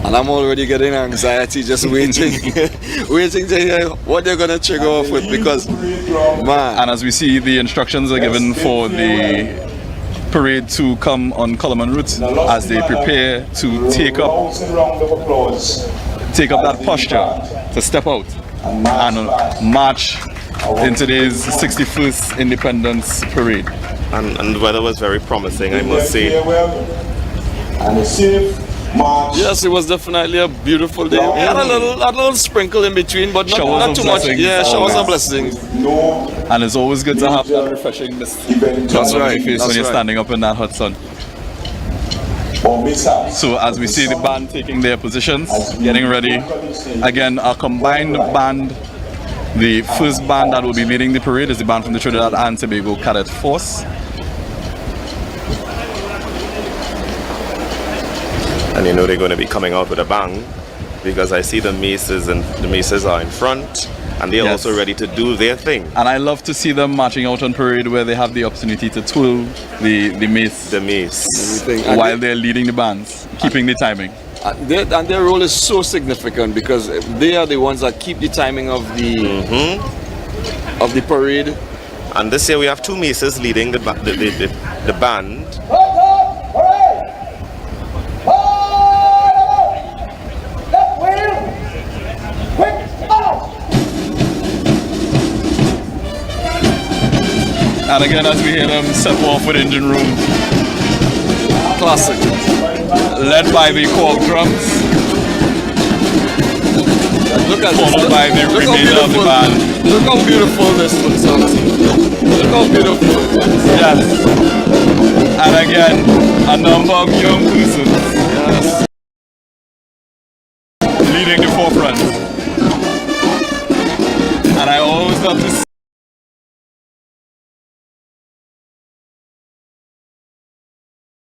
And I'm already getting anxiety just waiting, waiting to hear what they're gonna trigger off with, because, man. And as we see, the instructions are given for the parade to come on column en route as they prepare to take up that posture to step out and march in today's 61st Independence Parade. And the weather was very promising, I must say. And a safe march. Yes, it was definitely a beautiful day. We had a little sprinkle in between, but Showers not of too much. blessings. Yeah, showers Always. of blessings. No And it's always good to have that refreshing mist That's on right. your face That's when you're right. standing up in that hot sun. or mishaps. So as we see the band taking their positions, getting ready, again a combined band. The first band that will be leading the parade is the band from the Trinidad and Tobago Cadet Force. And you know they're going to be coming out with a bang, because I see the maces and the maces are in front, and they're Yes. also ready to do their thing. And I love to see them marching out on parade where they have the opportunity to twirl the mace The mace. And while they're leading the bands, keeping the timing. their role is so significant because they are the ones that keep the timing of the parade. And this year we have two maces leading the band. And again, as we hear them step off with engine room, Classic. led by the cork drums, Look at followed by the look how remainder of the beautiful- band. Look how beautiful this looks, Auntie. Look how beautiful. Yes. And again, a number of young persons Yes. leading the forefront. And I always love to see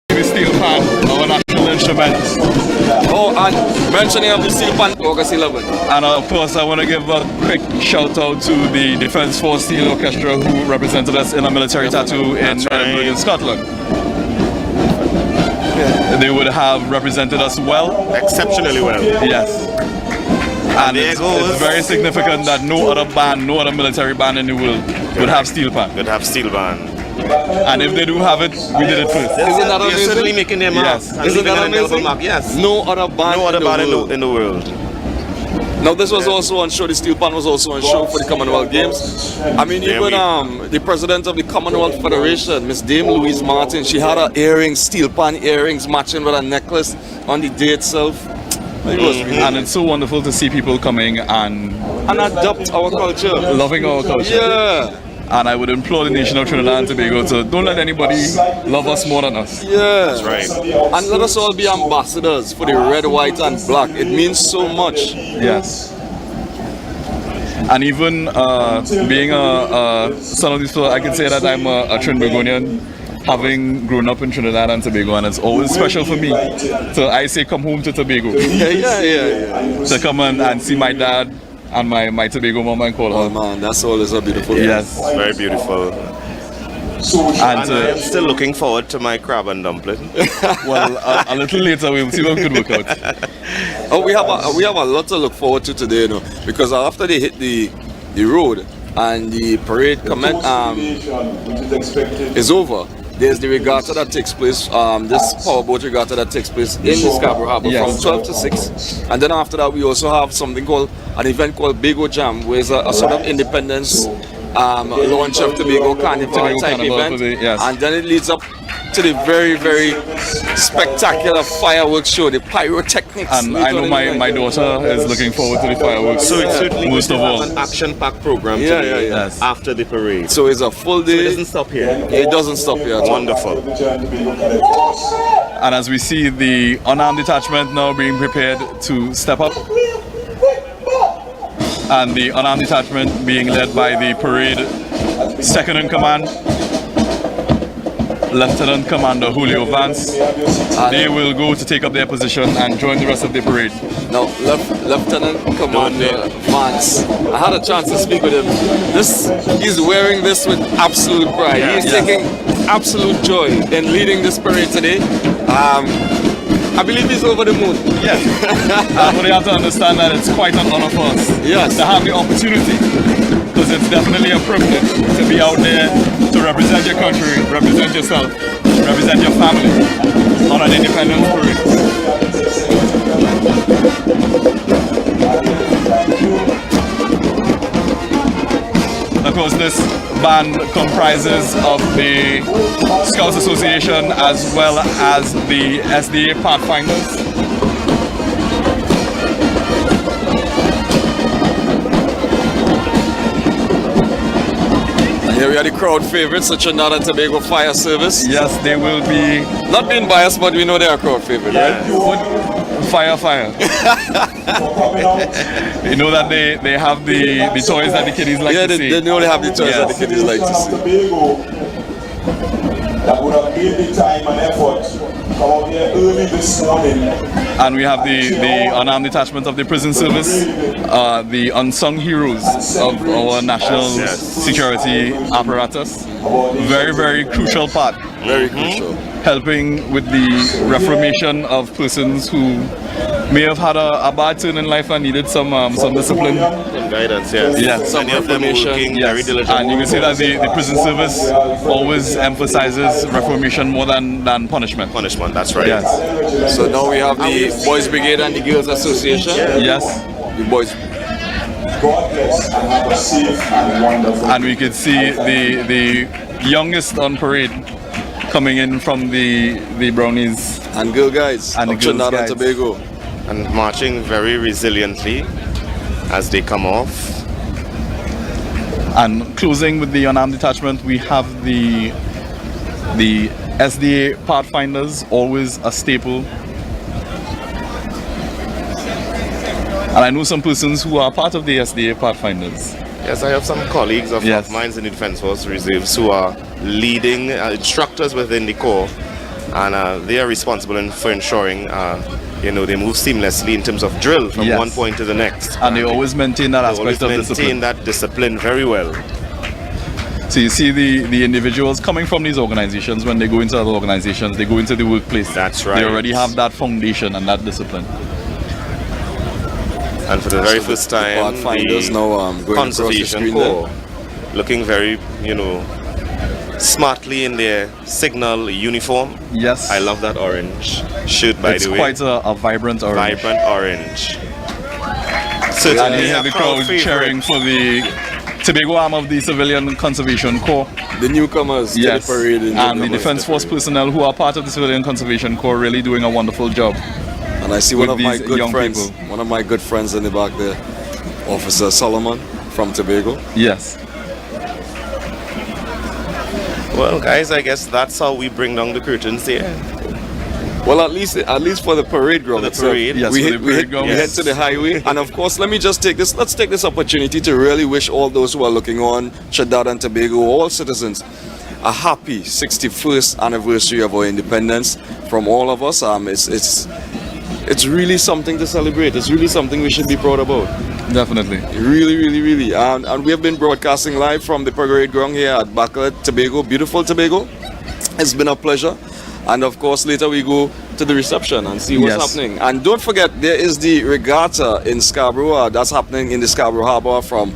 the steel pan, our national instrument. Oh, and mentioning of the Steel Pan, August 11th. And of course, I want to give a quick shout out to the Defence Force Steel Orchestra who represented us in a military tattoo in That's right. Edinburgh in Scotland. They would have represented us well. Exceptionally well. Yes. And there it's goes. very significant that no other band, no other military band in the world would have steel pan. Could have steel band. And if they do have it, we did it first. Isn't that They're amazing? certainly making their mark. Yes. And Isn't leaving that an indelible amazing? mark. Yes. No other band, No other in the band world. in the world. Now this was also on show. The Steel Pan was also on show for the Commonwealth Games. I mean, There even the president of the Commonwealth Federation, Miss Dame Louise Martin, she had her earrings, steel pan earrings, matching with a necklace on the day itself. It was really And it's so wonderful to see people coming and adopt our culture. loving our culture. Yeah, And I would implore the nation of Trinidad and Tobago to don't let anybody love us more than us. yeah. That's right. And let us all be ambassadors for the red, white, and black. It means so much. Yes. And even being a son of these people, I can say that I'm a Trinbagonian, having grown up in Trinidad and Tobago, and it's always special for me. So I say come home to Tobago, Yeah. to come and see my dad and my Tobago mama and call Oh her. man, that's always a beautiful thing. Yes. Very beautiful. And And I'm still looking forward to my crab and dumpling. well, a little later we'll see what could work out. Oh, we have a lot to look forward to today, you know, because after they hit the road, and the parade Which is expected. is over. There's the regatta that takes place, this powerboat regatta that takes place in the Scarborough Harbour from 12 to 6. And then after that, we also have something called an event called Bago Jam, where it's a sort of independence launch of Tobago Carnival Tobago type Carnival event. for the- yes. And then it leads up to the very, very spectacular fireworks show, the pyrotechnics. And I know my daughter is looking forward to the fireworks. So it's certainly most going of to all. have an action-packed program Yeah, today yeah, yeah. Yes. after the parade. So it's a full It day. doesn't stop here. It doesn't stop here at all. Wonderful. And as we see the unarmed detachment now being prepared to step up, and the unarmed detachment being led by the parade second in command, Lieutenant Commander Julio Vance. They will go to take up their position and join the rest of the parade. Now, Lieutenant Commander Vance, I had a chance to speak with him. He's wearing this with absolute pride. He's taking absolute joy in leading this parade today. I believe he's over the moon. Yes. But you have to understand that it's quite an honor for us Yes. to have the opportunity, because it's definitely a privilege to be out there to represent your country, represent yourself, represent your family on an independence parade. Of course, this band comprises of the Scouts Association as well as the SDA Pathfinders. And here we are the crowd favorites, the Trinidad and Tobago Fire Service. Yes, they will be Not being biased, but we know they are a crowd favorite, right? fire. You know that they have the toys that the kiddies like Yeah, to see. they know they have the toys that the kiddies like to see. That would have made the time and effort to come out here early this morning. And we have the unarmed detachment of the prison service, the unsung heroes of our national security apparatus. Very, very crucial part, Very crucial. helping with the reformation of persons who may have had a bad turn in life and needed some discipline. Some guidance, yes. Yes. Many of them Information, working very Yes, diligently. and you can see that the prison service always emphasizes reformation more than punishment. Punishment, that's right. Yes, So now we have the Boys Brigade and the Girls Association. yes, The boys. God bless and have a safe and wonderful. and we could see the youngest on parade coming in from the Brownies. And Girl Guides And the of Girls Trinidad and Guides. Tobago. And marching very resiliently as they come off. And closing with the unarmed detachment, we have the SDA Pathfinders, always a staple. And I know some persons who are part of the SDA Pathfinders. Yes, I have some colleagues of Yes. mine in the Defence Force Reserves who are leading instructors within the Corps, and they are responsible for ensuring they move seamlessly in terms of drill from Yes. one point to the next. And they always maintain that They always aspect of maintain discipline. that discipline very well. So you see the individuals coming from these organizations, when they go into other organizations, they go into the workplace. That's right. They already have that foundation and that discipline. And for the very first time, Pathfinders the now going across the Conservation screen Corps looking very, smartly in their signal uniform. Yes. I love that orange shirt, by It's the way. quite a vibrant orange. Vibrant orange. And Certainly you a have the crowd crowd favorite. cheering for the Tobago arm of the Civilian Conservation Corps. The newcomers Yes. to the parade. And the Defence Force personnel who are part of the Civilian Conservation Corps really doing a wonderful job. And I see with one of my these good young friends, people. one of my good friends in the back there, Officer Solomon from Tobago. Yes. Well, guys, I guess that's how we bring down the curtains here. Well, at least for the parade ground For the itself. parade. Yes, we for hit, the we, parade hit, ground, we head yes. to the highway, and of course, let's take this opportunity to really wish all those who are looking on Trinidad and Tobago, all citizens, a happy 61st anniversary of our independence from all of us. It's really something to celebrate. It's really something we should be proud about. Definitely. Really, really, really. And we have been broadcasting live from the parade ground here at Bacalet, Tobago, beautiful Tobago. It's been a pleasure. And of course, later we go to the reception and see what's Yes. happening. And don't forget, there is the regatta in Scarborough. That's happening in the Scarborough Harbour from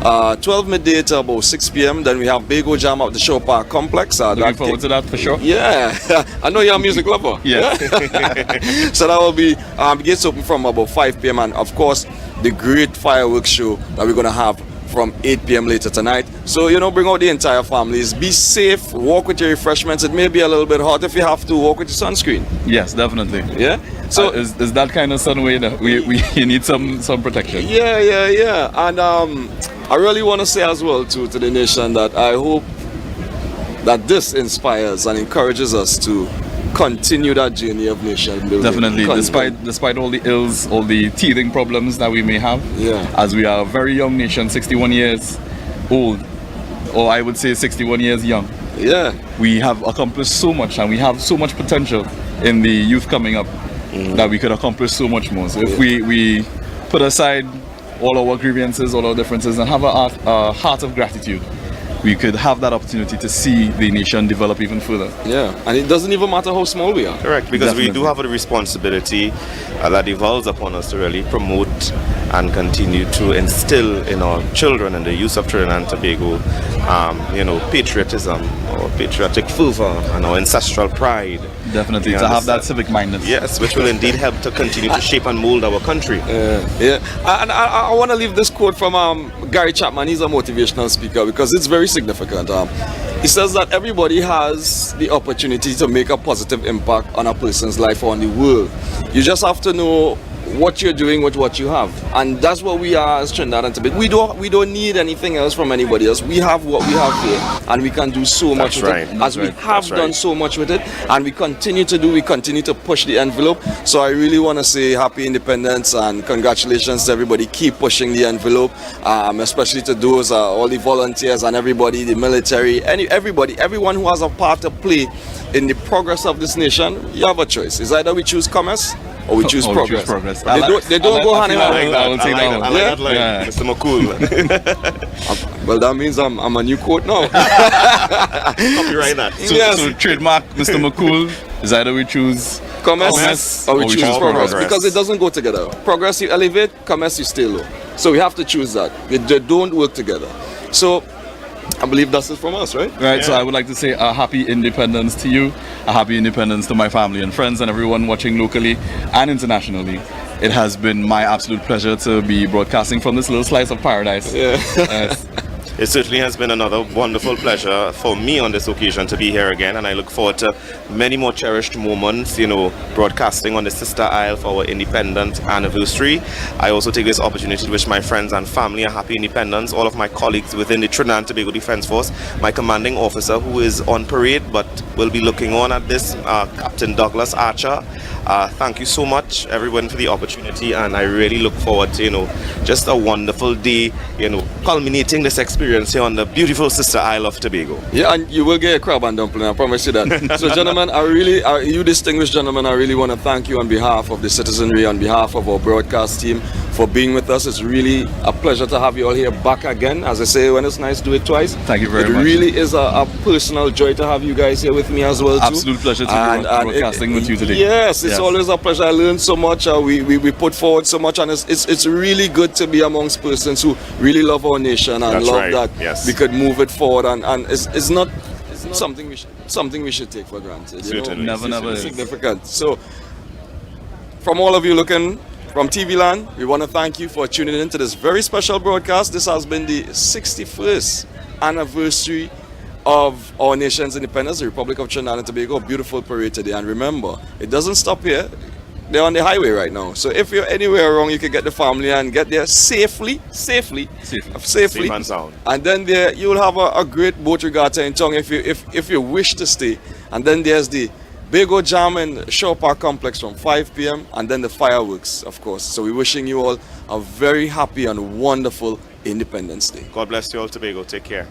12 midday to about 6 p.m. Then we have Bago Jam at the Show Park Complex. Looking forward to that for sure. Yeah, I know you're a music lover. Yeah. So that will be gates open from about 5 p.m. and of course the great fireworks show that we're gonna have from 8 p.m. later tonight. So bring out the entire families. Be safe. Walk with your refreshments. It may be a little bit hot. If you have to, walk with your sunscreen. Yes, definitely. Yeah. So is that kind of sun way that we need some protection. Yeah. And I really want to say as well to the nation that I hope that this inspires and encourages us to continue that journey of nation building. Definitely, despite all the ills, all the teething problems that we may have, as we are a very young nation, 61 years old, or I would say 61 years young. Yeah, we have accomplished so much, and we have so much potential in the youth coming up that we could accomplish so much more. So if we put aside all our grievances, all our differences, and have a heart of gratitude, we could have that opportunity to see the nation develop even further. Yeah, and it doesn't even matter how small we are. Correct, because we do have a responsibility that devolves upon us to really promote and continue to instill in our children and the youth of Trinidad and Tobago, patriotism or patriotic fervor and our ancestral pride. Definitely, to have that civic mindedness. Yes, which will indeed help to continue to shape and mold our country. And I want to leave this quote from Gary Chapman. He's a motivational speaker because it's very significant. He says that everybody has the opportunity to make a positive impact on a person's life or on the world. You just have to know what you're doing with what you have, and that's what we are as Trinidad and Tobago. We don't need anything else from anybody else. We have what we have here, and we can do so much with it, as we have done so much with it, and we continue to do. We continue to push the envelope. So I really want to say happy independence and congratulations to everybody. Keep pushing the envelope, especially to those all the volunteers and everybody, the military, everyone who has a part to play in the progress of this nation. You have a choice. It's either we choose commerce or we choose progress. They don't go hand in hand. I will take that one. I like that line, Mr. McCool. Well, that means I'm a new quote now. Copyright that. So trademark Mr. McCool is either we choose commerce or we choose progress, because it doesn't go together. Progress you elevate, commerce you stay low. So we have to choose that. They don't work together. So I believe that's it from us, right? Right, so I would like to say a happy independence to you, a happy independence to my family and friends and everyone watching locally and internationally. It has been my absolute pleasure to be broadcasting from this little slice of paradise. It certainly has been another wonderful pleasure for me on this occasion to be here again, and I look forward to many more cherished moments, broadcasting on the Sister Isle for our independence anniversary. I also take this opportunity to wish my friends and family a happy independence, all of my colleagues within the Trinidad and Tobago Defence Force, my commanding officer who is on parade but will be looking on at this, Captain Douglas Archer. Thank you so much, everyone, for the opportunity, and I really look forward to, just a wonderful day, culminating this experience here on the beautiful Sister Isle of Tobago. Yeah, and you will get a crab and dumpling, I promise you that. So, gentlemen, you distinguished gentlemen, I really want to thank you on behalf of the citizenry, on behalf of our broadcast team, for being with us. It's really a pleasure to have you all here back again. As I say, when it's nice, do it twice. Thank you very much. It really is a personal joy to have you guys here with me as well, too. Absolute pleasure to be broadcasting with you today. Yes, it's always a pleasure. I learned so much. We put forward so much, and it's really good to be amongst persons who really love our nation and love that we could move it forward. And it's not something we should take for granted. Certainly. Never is. Significant. So, from all of you looking from TV Land, we want to thank you for tuning in to this very special broadcast. This has been the 61st anniversary of our nation's independence, the Republic of Trinidad and Tobago. A beautiful parade today. And remember, it doesn't stop here. They're on the highway right now. So if you're anywhere wrong, you can get the family and get there safely. Safe and sound. And then there you will have a great boat regatta in town if you wish to stay. And then there's the Bago Jam in Shaw Park Complex from 5 p.m. and then the fireworks, of course. So we're wishing you all a very happy and wonderful Independence Day. God bless you all, Tobago. Take care.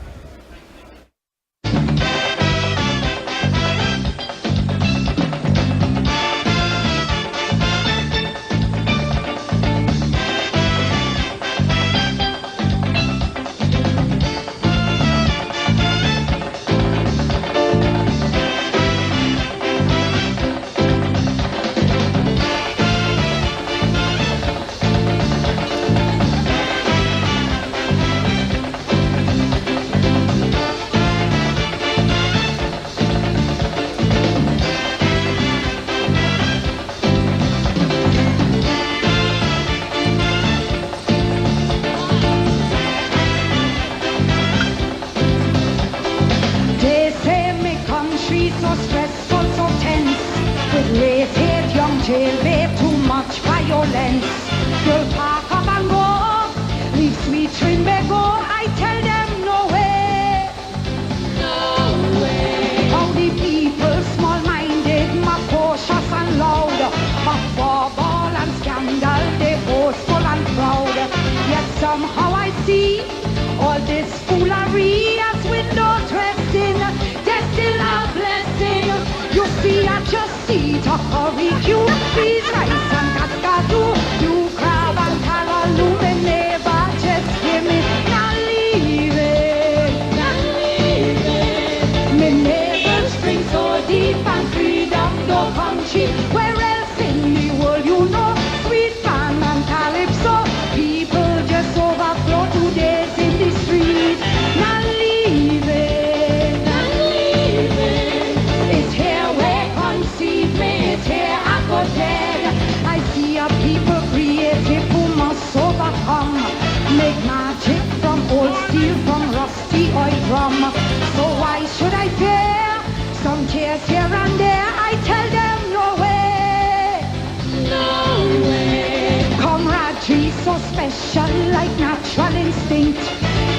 jail, babe, too much violence. Girl, pack up and go. Leave sweet Trinidad go. I tell them no way. No way. How the people small-minded, my cautious and loud. My ball and scandal, they boastful and proud. Yet somehow I see all this foolery as window dressing. There's still a blessing. You see, I just see to curry you. Please rice and cascadu. You crab and callaloo. Me never just give me. Not leave it. Not leave it. Me never string so deep and freedom no country. Where else in the world you know? Sweet pan and calypso. People just overflow today's in the street. Not leave it. Not leave it. It's here where conceive me. It's here I go dead. I see a people creative who must overcome. Make magic from old steel, from rusty oil drum. So why should I fear? Some tears here and there. I tell them no way. No way. Camaraderie so special like natural instinct.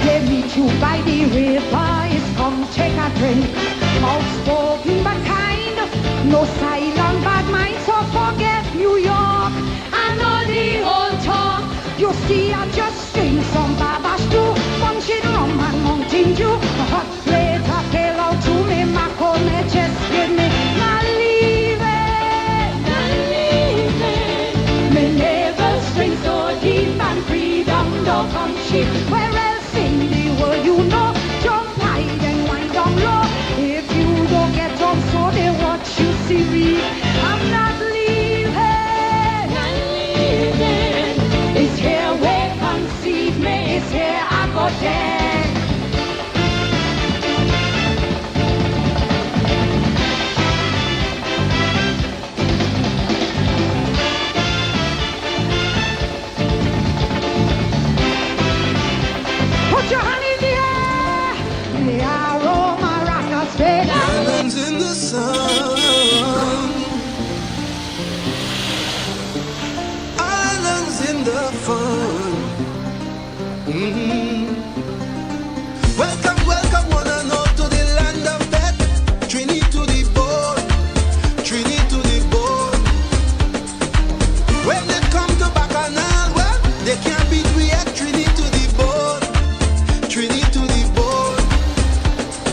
They meet you by the river. It's come take a drink. Outspoken but kind. No silent bad mind. So forget New York. I know the old talk. You see I just sing some babash too. Punching rum and mountain dew. A hot plate of pale out to me. Macone just give me. Not leave it. Not leave it. Me never string so deep and freedom no country. Where else in the world you know? Jump high and wind down low. If you don't get on so they watch you see me. I'm not leaving. Not leaving. It's here where conceive me. It's here I go dead. Put your hand in the air. The aroma rockers fade. Islands in the sun, islands in the fun. Welcome, welcome one and all to the land of death. Trini to the bone, Trini to the bone. When they come to Bacchanal, well, they can't beat we at Trini to the bone, Trini to the bone.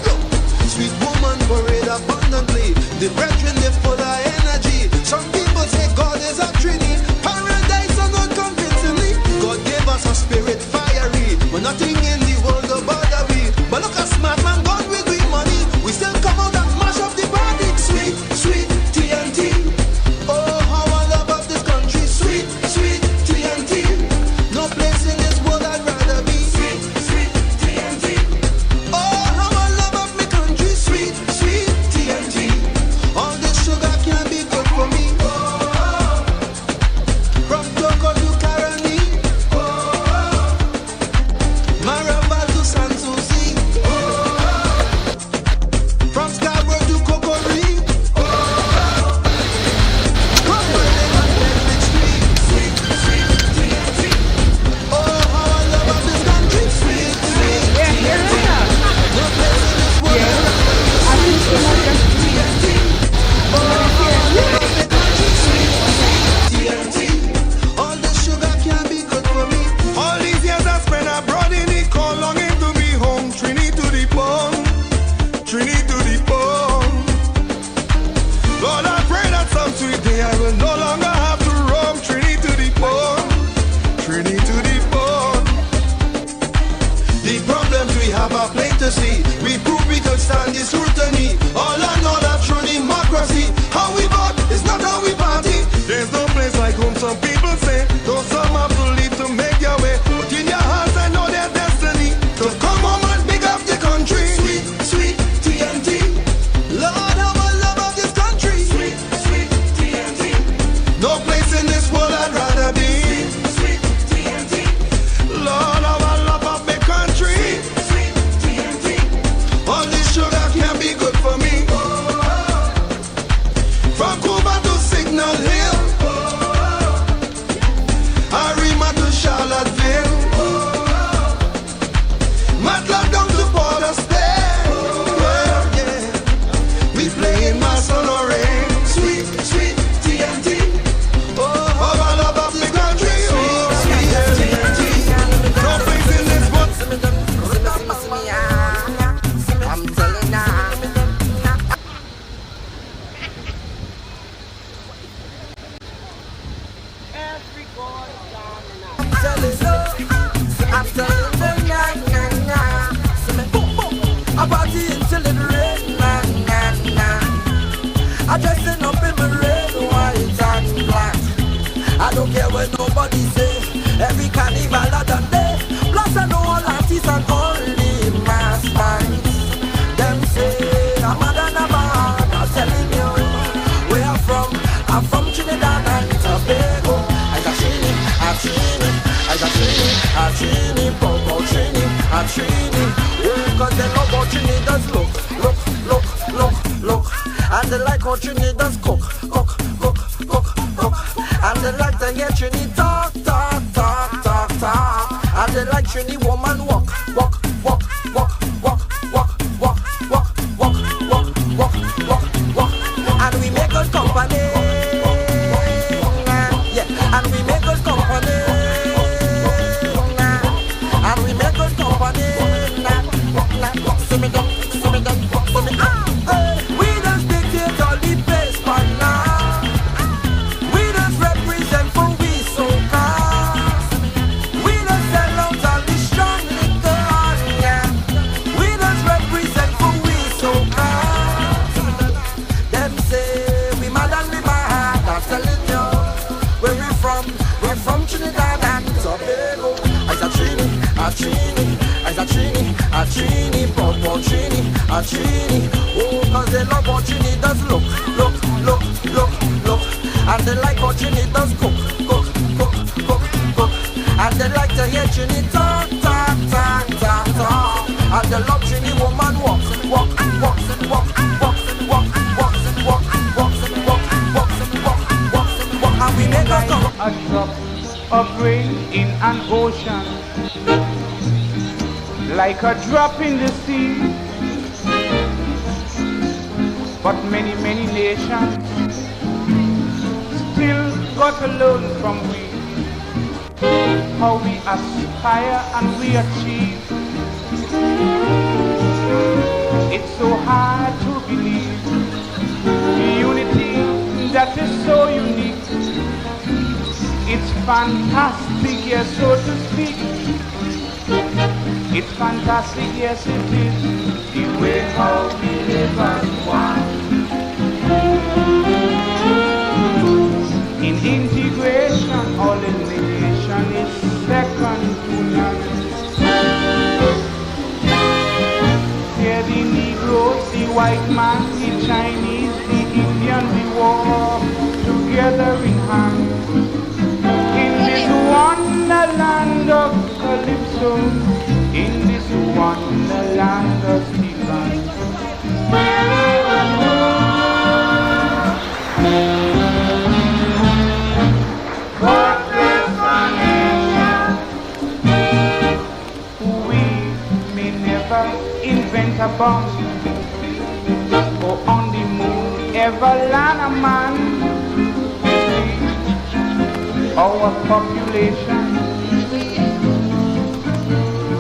Look, sweet woman parade abundantly. The brethren they full of energy. Some people say God is a Trini. Paradise are not convincingly. God gave us a spirit fiery, but nothing in the world will bother we. But look at smart man gone with we money. We still come out and mash up the party. Sweet, sweet TNT. Oh, how I love of this country. Sweet, sweet TNT. No place in this world I'd rather be. Sweet, sweet TNT. Oh, how I love of my country. Sweet, sweet TNT. All this sugar can't be good for me. From Toko to Caroni, Maramba to Sanssouci, from Scarborough to Kokori, from Berlin and Bedford Street. Sweet, sweet TNT. Oh, how I love of this country. Sweet, sweet TNT. No place in this world I'd rather be. TNT. Oh, how I love of the country. Sweet, sweet TNT. All this sugar can't be good for me. All these years I spent abroad in the cold, longing to be home. Trini to the bone, Trini to the bone. Lord, I pray that some sweet day I will no longer have to roam. Trini to the bone, Trini to the bone. The problems we have are plain to see. We prove we could stand this scrutiny. All I know that true democracy. How we vote is not how we party. There's no place like home, some people say. Though some have to leave to make their way. But in your hearts I know their destiny. So come home and big up the country. Sweet, sweet TNT. Lord, how I love of this country. Sweet, sweet TNT. No place in this world I'd rather be. Sweet, sweet TNT. Lord, how I love of my country. Sweet, sweet TNT. All this sugar can't be a Trini. Oh, cause they love how Trinidad look, look, look, look, look. And they like how Trinidad cook, cook, cook, cook, cook. And they like to hear Trini talk, talk, talk, talk, talk. And they like Trini woman walk, walk, walk, walk, walk, walk, walk, walk, walk, walk, walk, walk, walk. And we make good company. Yeah, and we make good company. And we make good company. See me down, see me down, see me we just dictate all the place, partner. We just represent for we so cast. We just sell out all the strong liquor, yeah. We just represent for we so cast. Them say we mad and we bad, I'm telling you. Where we from Trinidad and Tobago. As a Trini, a Trini, as a Trini, a Trini, proud Trini, a Trini. Oh, cause they love how Trini does look, look, look, look, look. And they like how Trini does cook, cook, cook, cook, cook. And they like to hear Trini talk, talk, talk, talk, talk. And they love Trini woman walk, walk, walk, walk, walk, walk, walk, walk, walk, walk, walk, walk, walk, walk. And we make us come. A drop of rain in an ocean, like a drop in the sea. But many, many nations still got a loan from we. How we aspire and we achieve. It's so hard to believe the unity that is so unique. It's fantastic, yes, so to speak. It's fantastic, yes, it is. The way how we live as one. In integration, all the nation is second to none. Here the Negroes, the white man, the Chinese, the Indian, we walk together in hand. In this wonderland of Calypso, in this wonderland of divine. God bless our nation. We may never invent a bomb or on the moon ever land a man. Our population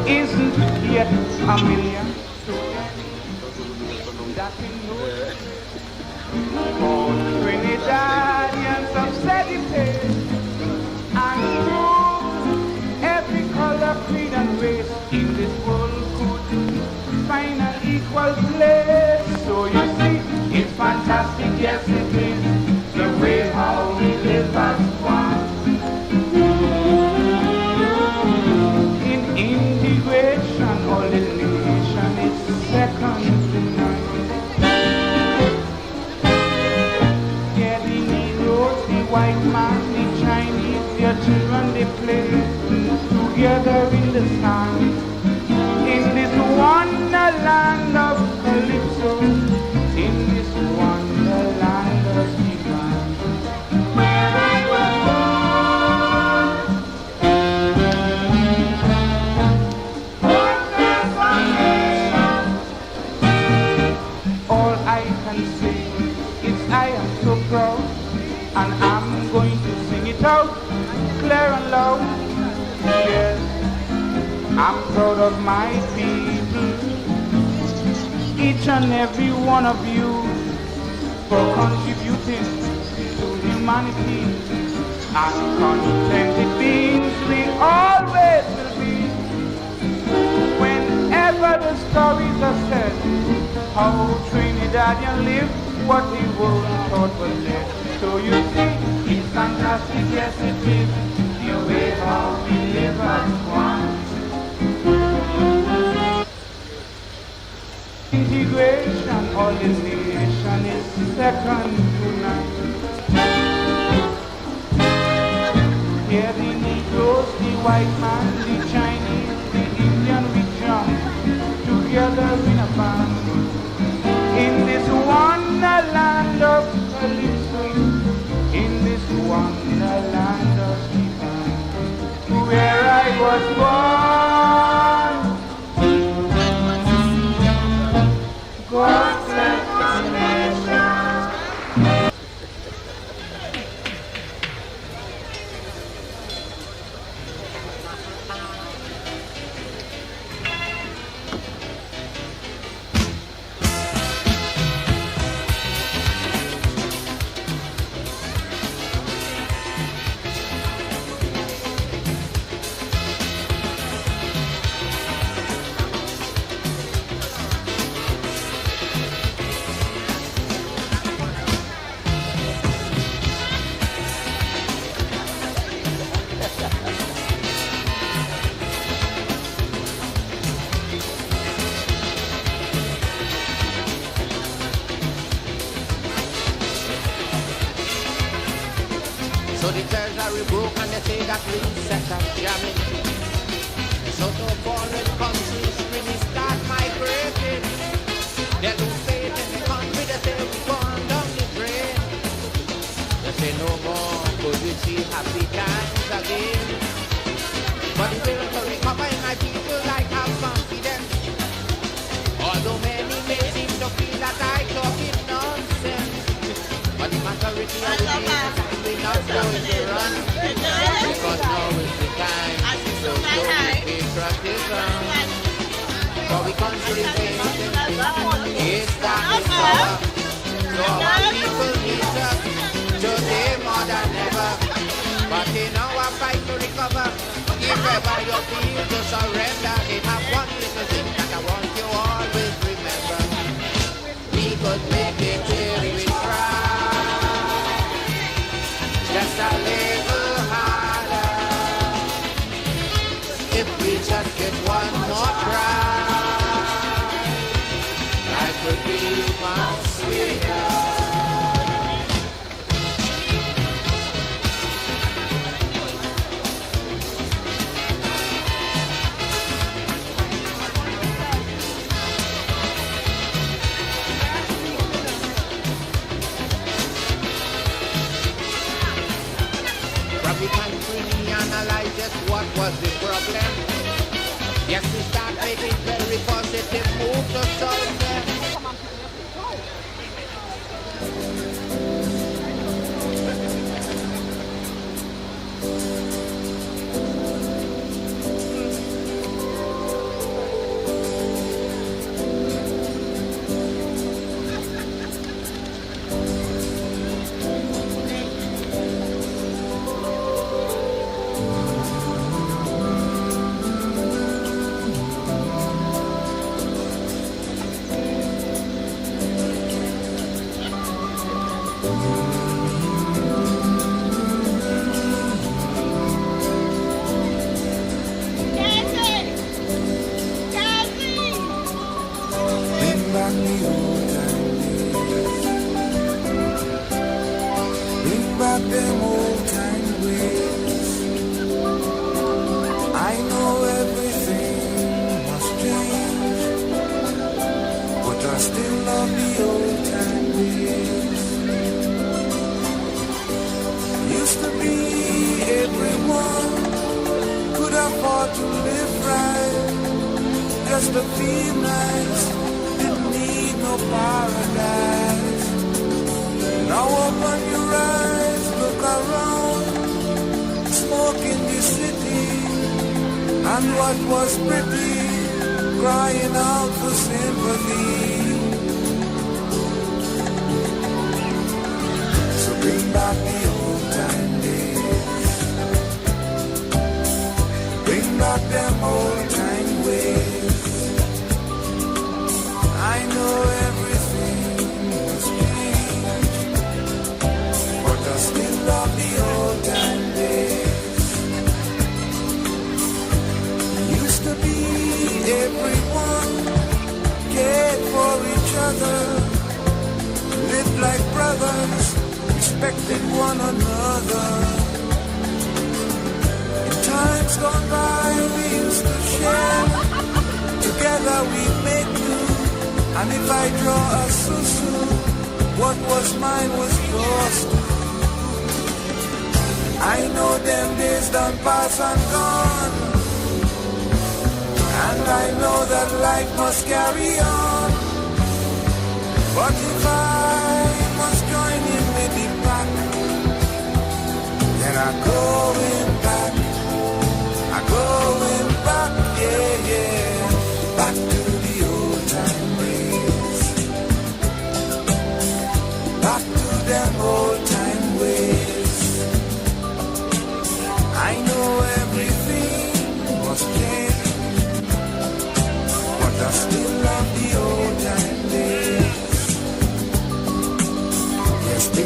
isn't yet a million. That we know. All Trinidadians have said it, and through every color, creed, and race in this world could find an equal place. So you see, it's fantastic, yes it is, the way how we live as one. In integration, all the nation is second to none. Yeah, the Negroes, the white man, the Chinese, their children, they play together in the sun. In this wonderland of Calypso, in this wonderland of divine. All I can say is I am so proud, and I'm going to sing it out clear and loud. Yes, I'm proud of my people, each and every one of you, for contributing to humanity, and contented beings we always will be. Whenever the stories are said, how Trinidadian live, what the world thought was dead. So you see, it's fantastic, yes it is, the way how we live as one. Integration, all the nation is second to none. Here the Negroes, the white man, the Chinese, the Indian, we join. So the treasury broke and they say that we set up jamming. So to foreign countries really start migrating. They lose faith in the country, they say we gone down the drain. They say no more could we see happy times again. But the will to recover in my people like have confidence. Although many may seem to feel that I talking nonsense, but the majority of the time we not going to run, because now is the time to show patriotism. For we country is that power. So our people need us today more than ever. But in our fight to recover, if ever you feel to surrender, they have one little thing that I want you always remember. We could make it till we try, just a little harder. If we just get one more try, life could be much sweeter. We can really analyze just what was the problem. Yes, we start making very positive moves to solve them.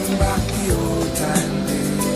Bring back the old time days.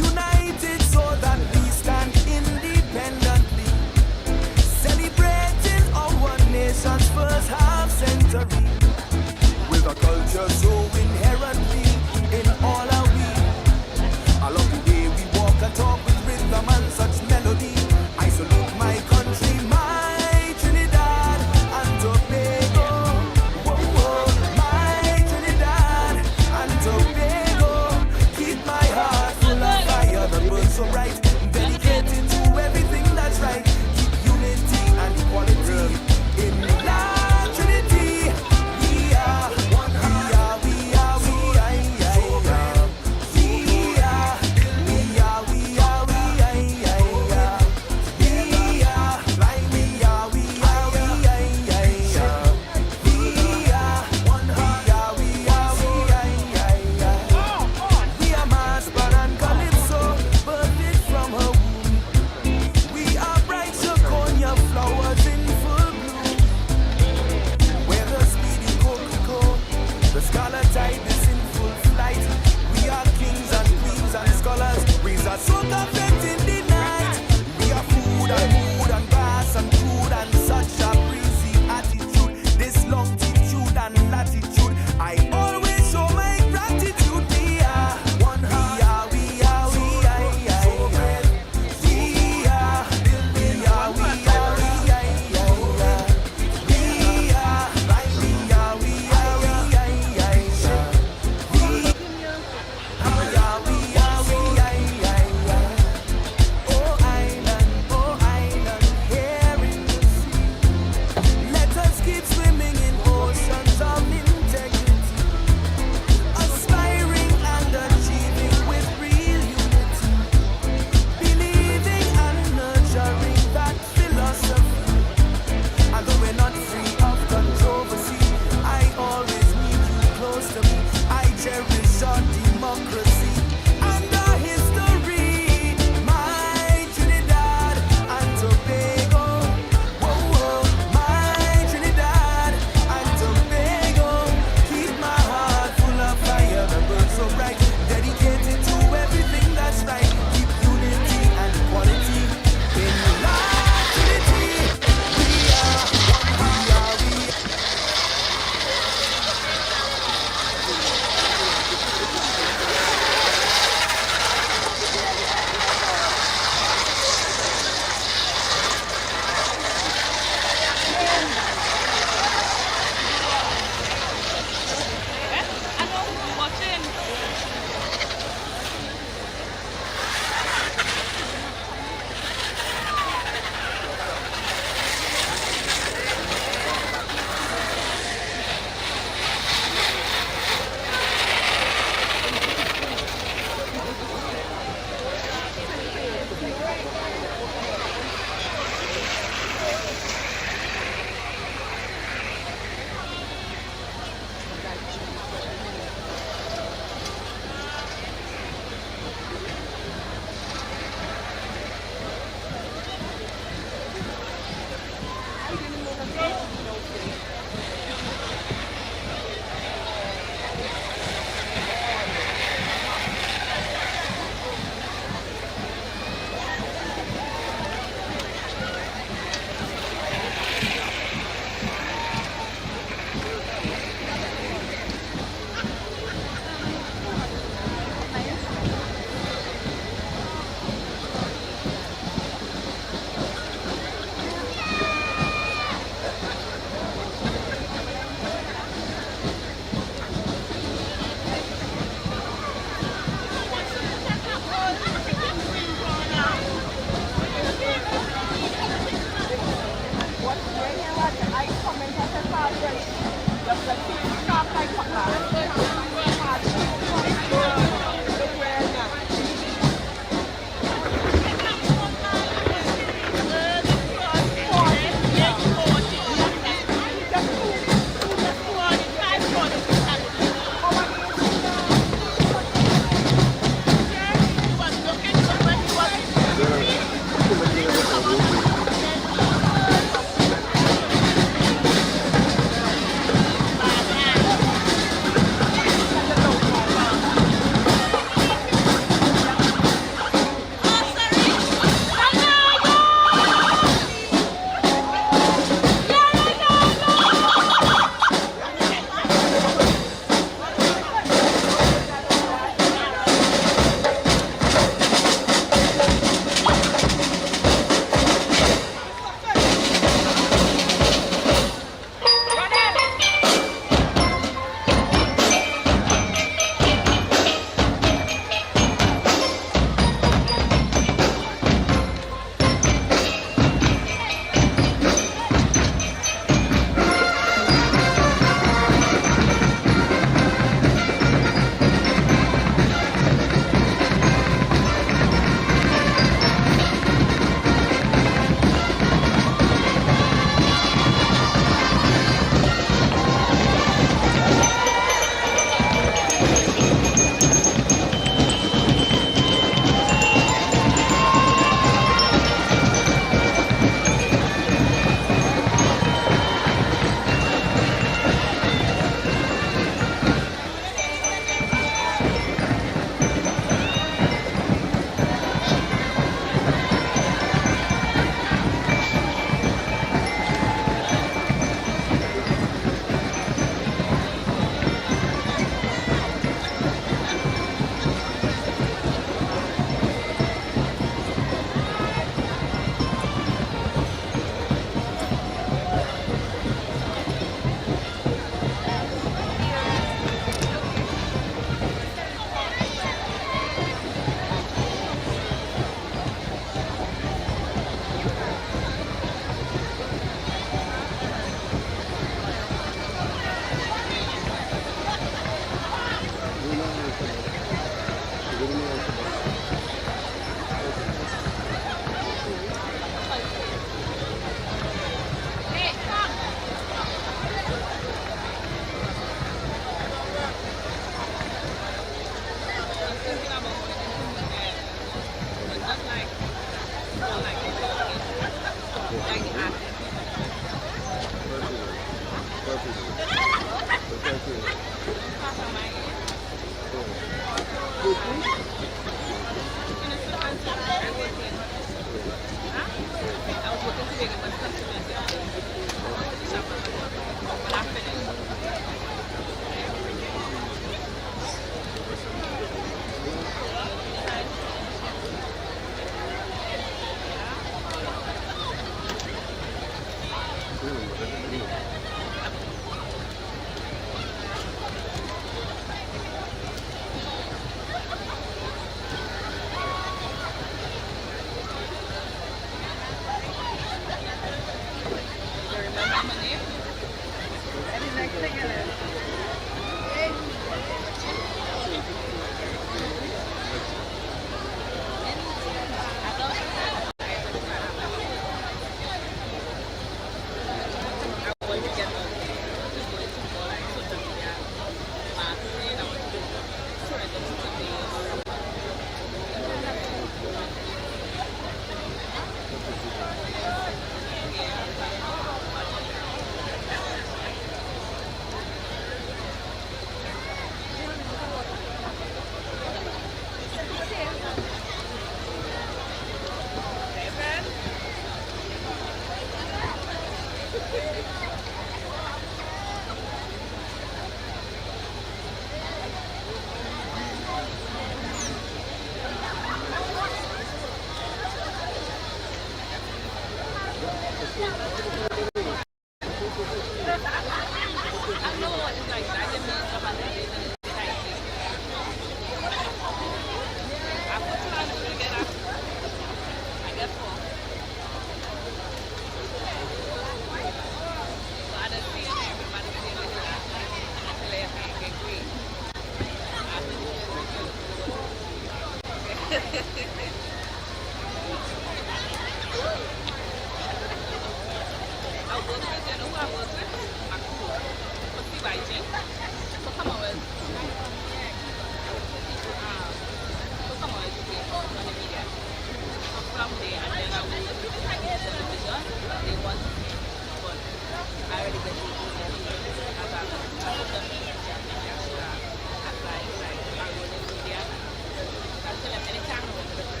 Anytime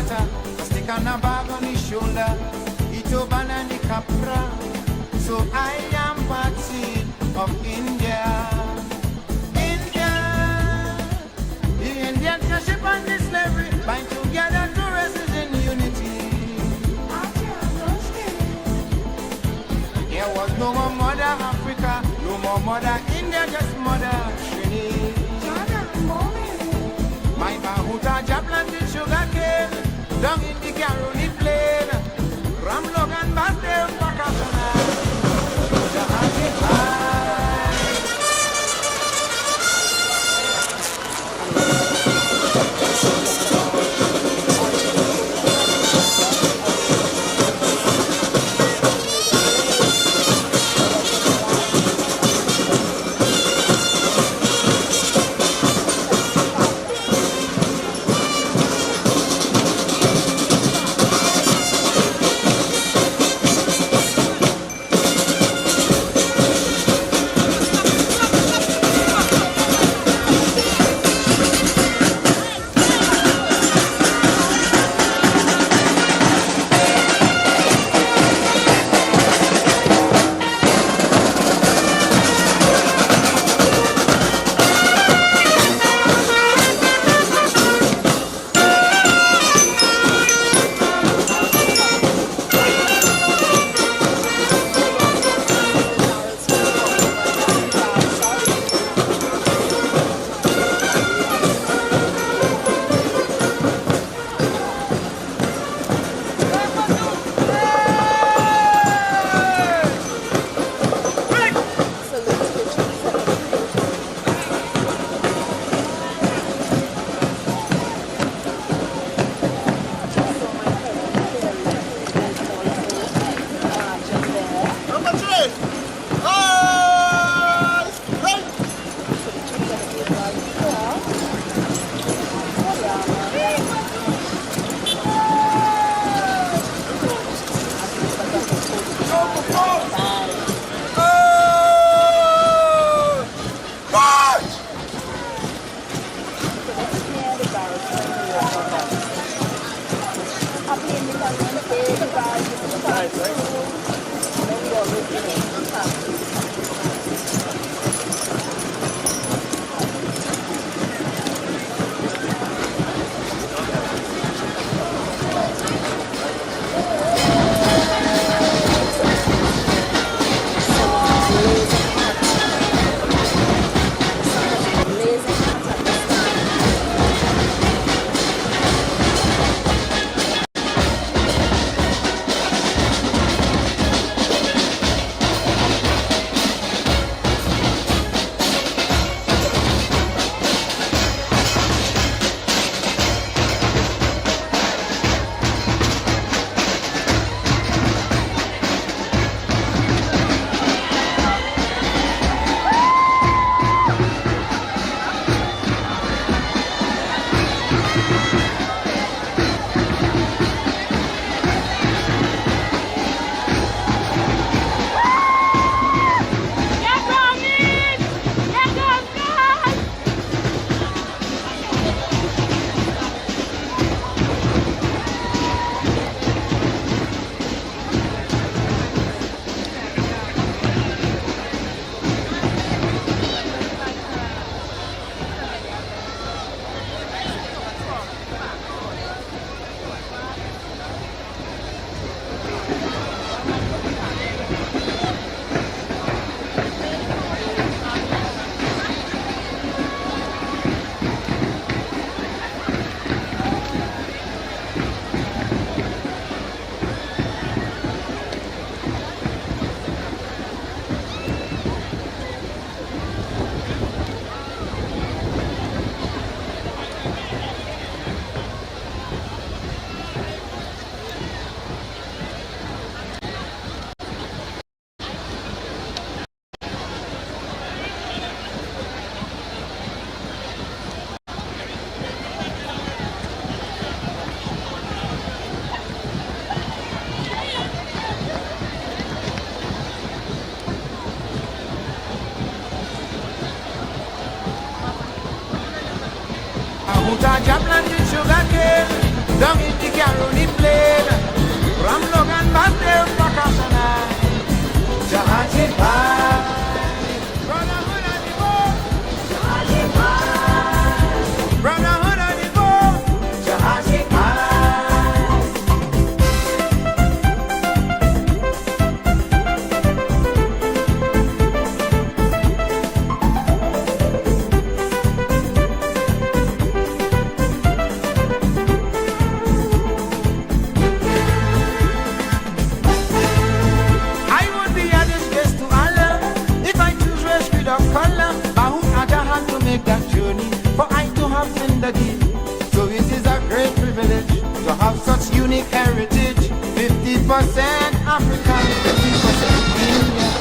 butter, a stick and a bag on his shoulder, eat over and the capra. So I am Patsy of India. India, the Indians can ship on this slavery, bind together two races in unity. There was no more mother Africa, no more mother India, just mother Trini. My Mahuta planted sugar cane, down in the Caroni plain. Ram Logan Bastel Pakasana. down in the Caroni Plain, from Logan Bandel, Pakasana, Jahaji Pai, Brotherhood and the War, Jahaji Pai, Brotherhood and the War, Jahaji Pai. I would be a disgrace to Allah if I choose race creed or color. Bahut Ajahan to make that journey for I to have Zindagi. So it is a great privilege to have such unique heritage. 50% African, 50% Indian.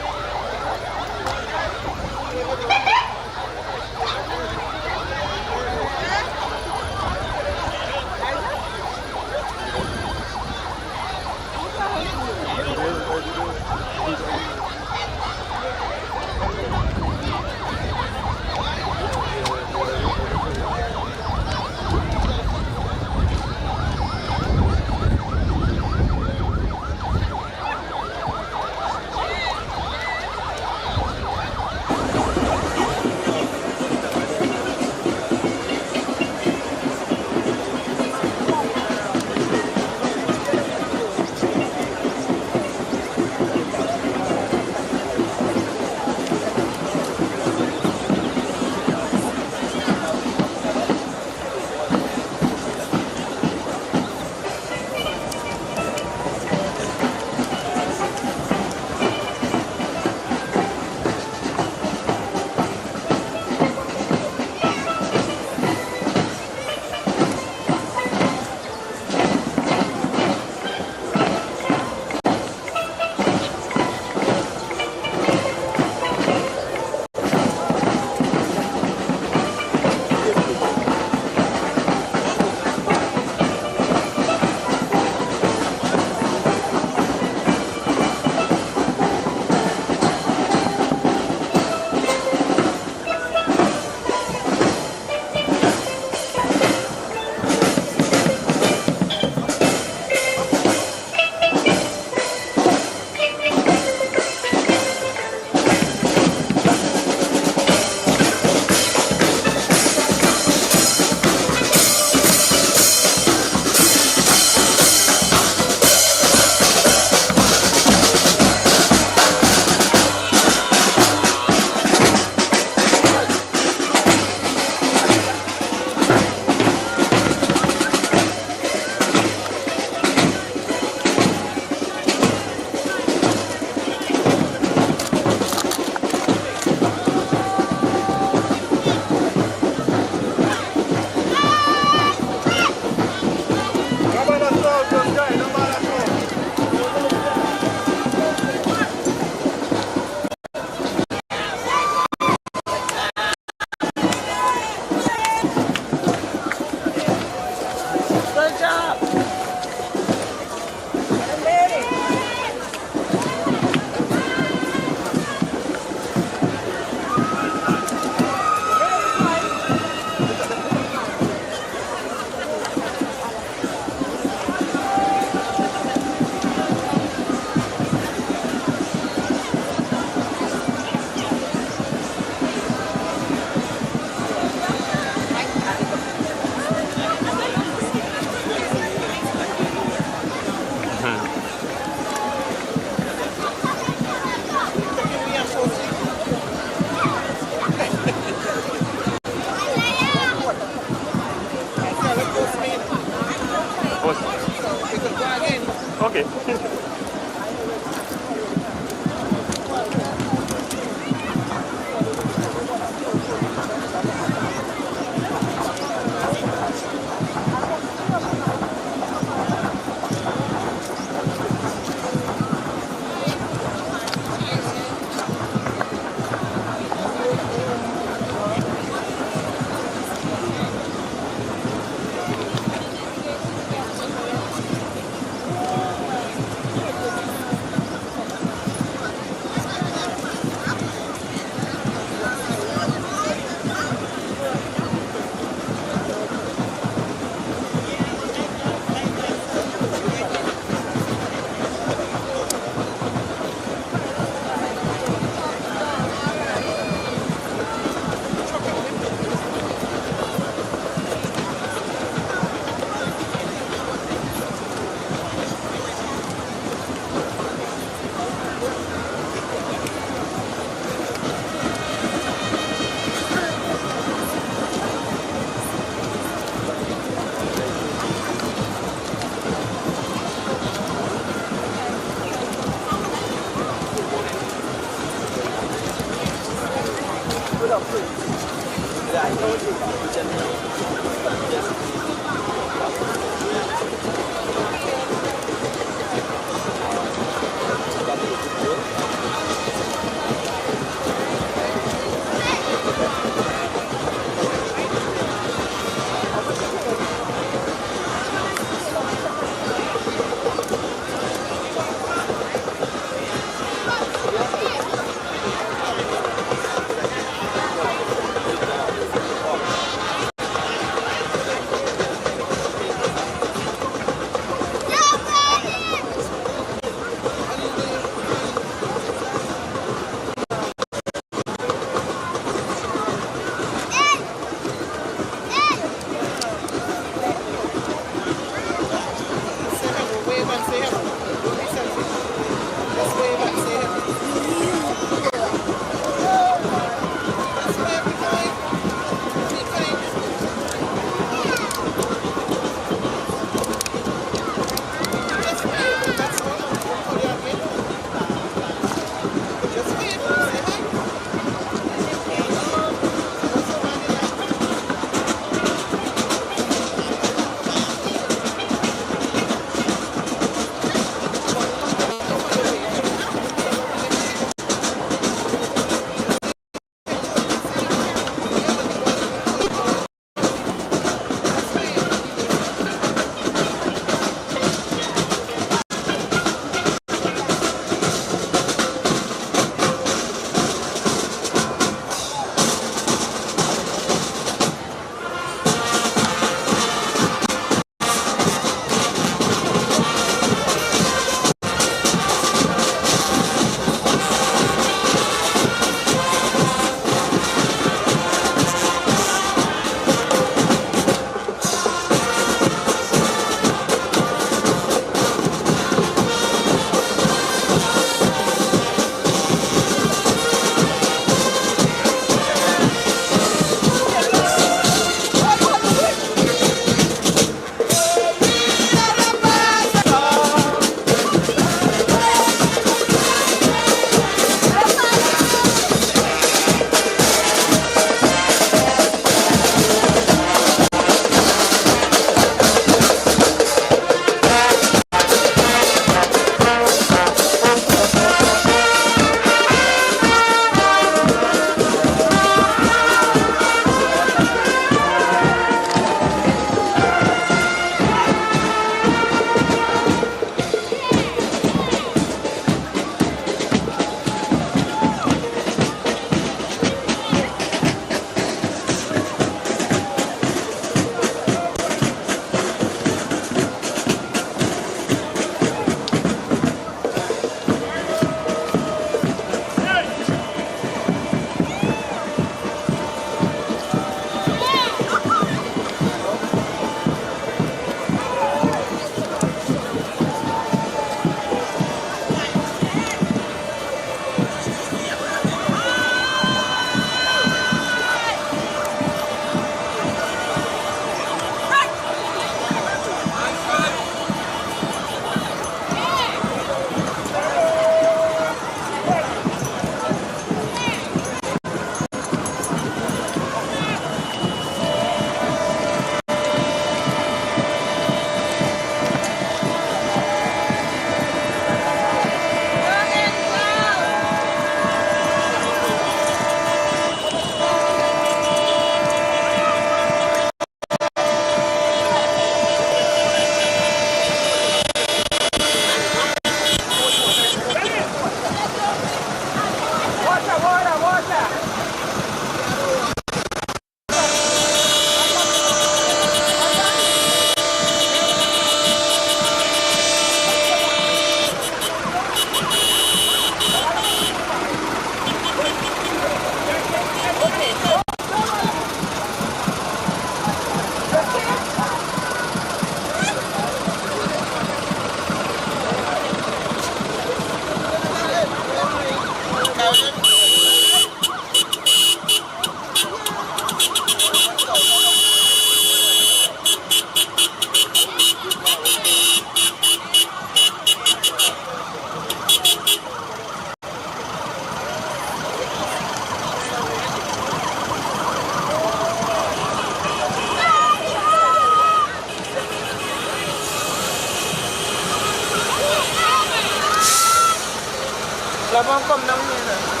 come down here then.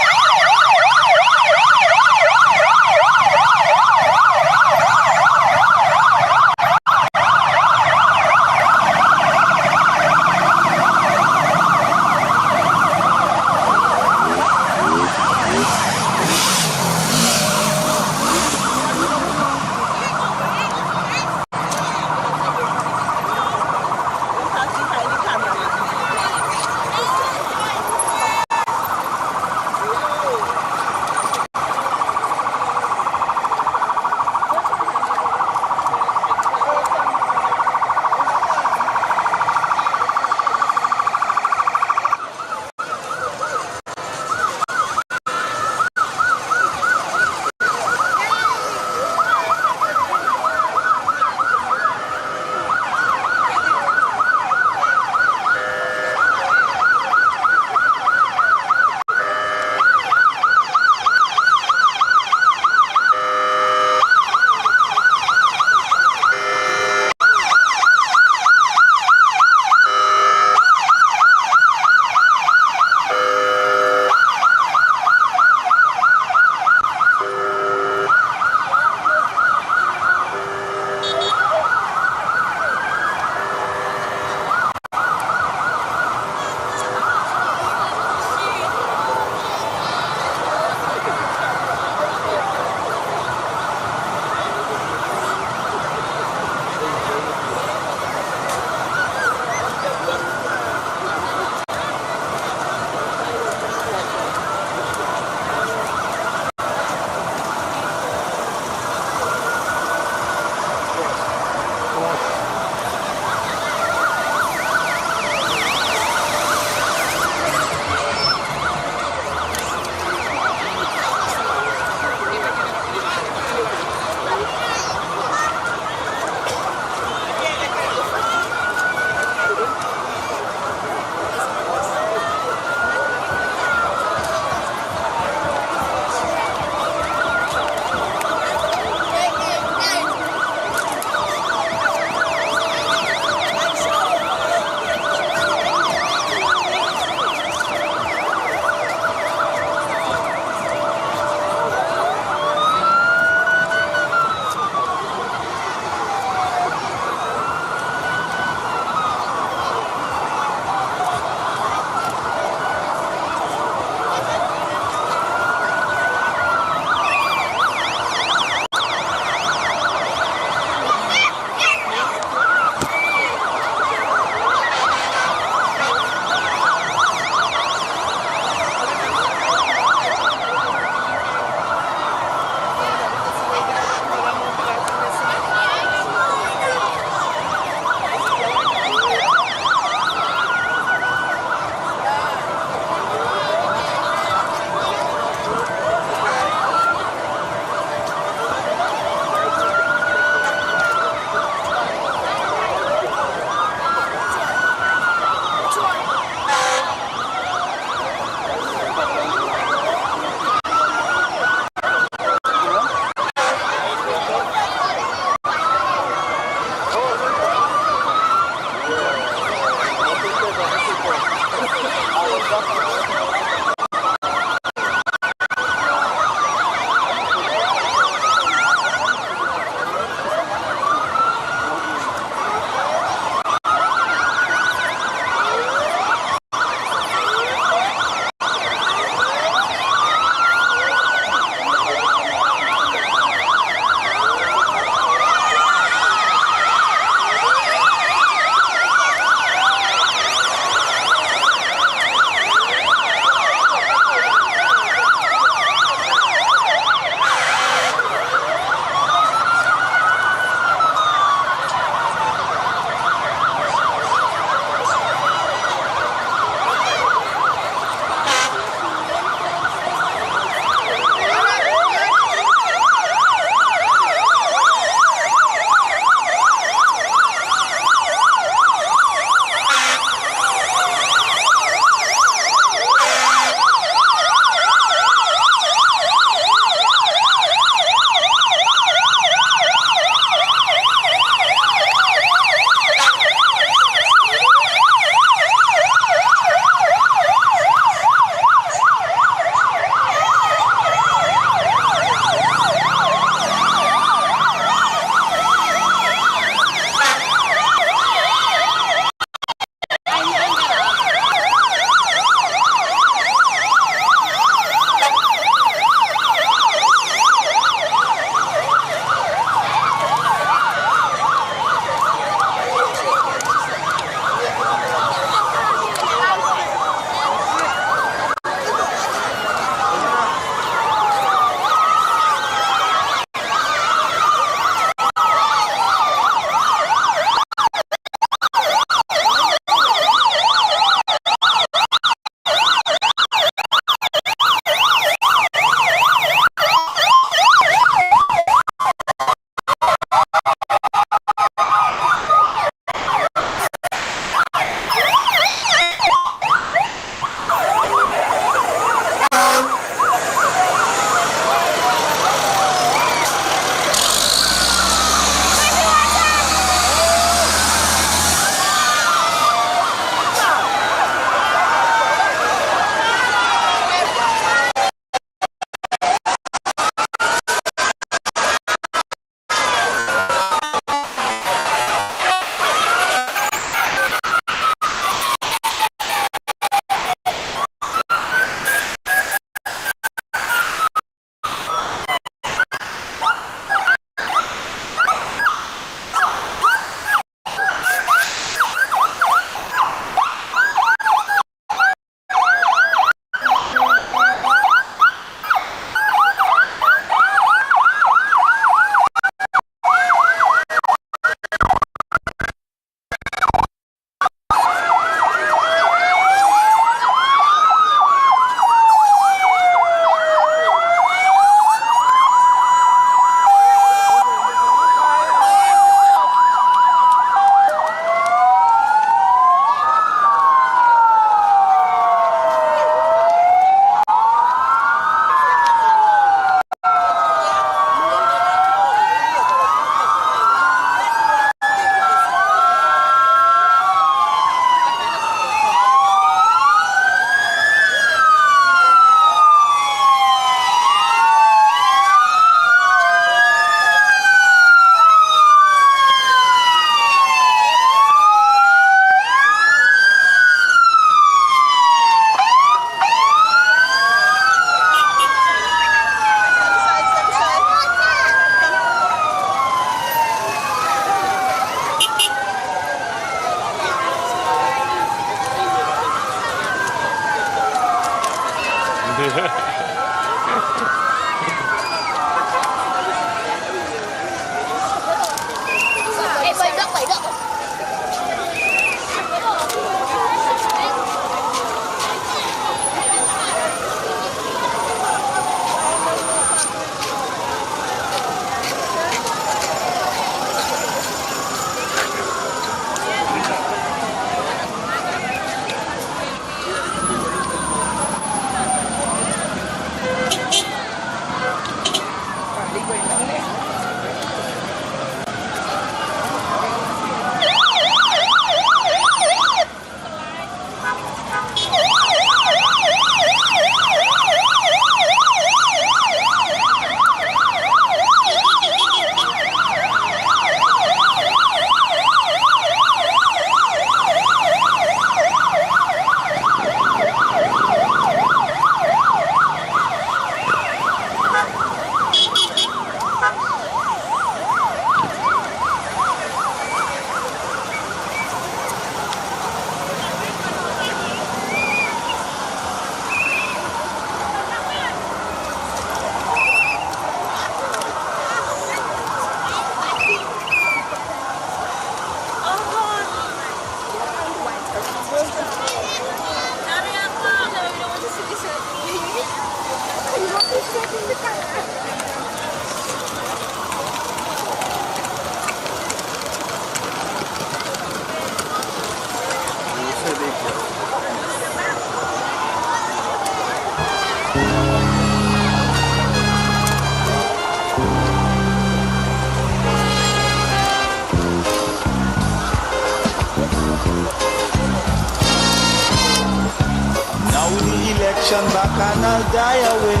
back and I'll die away.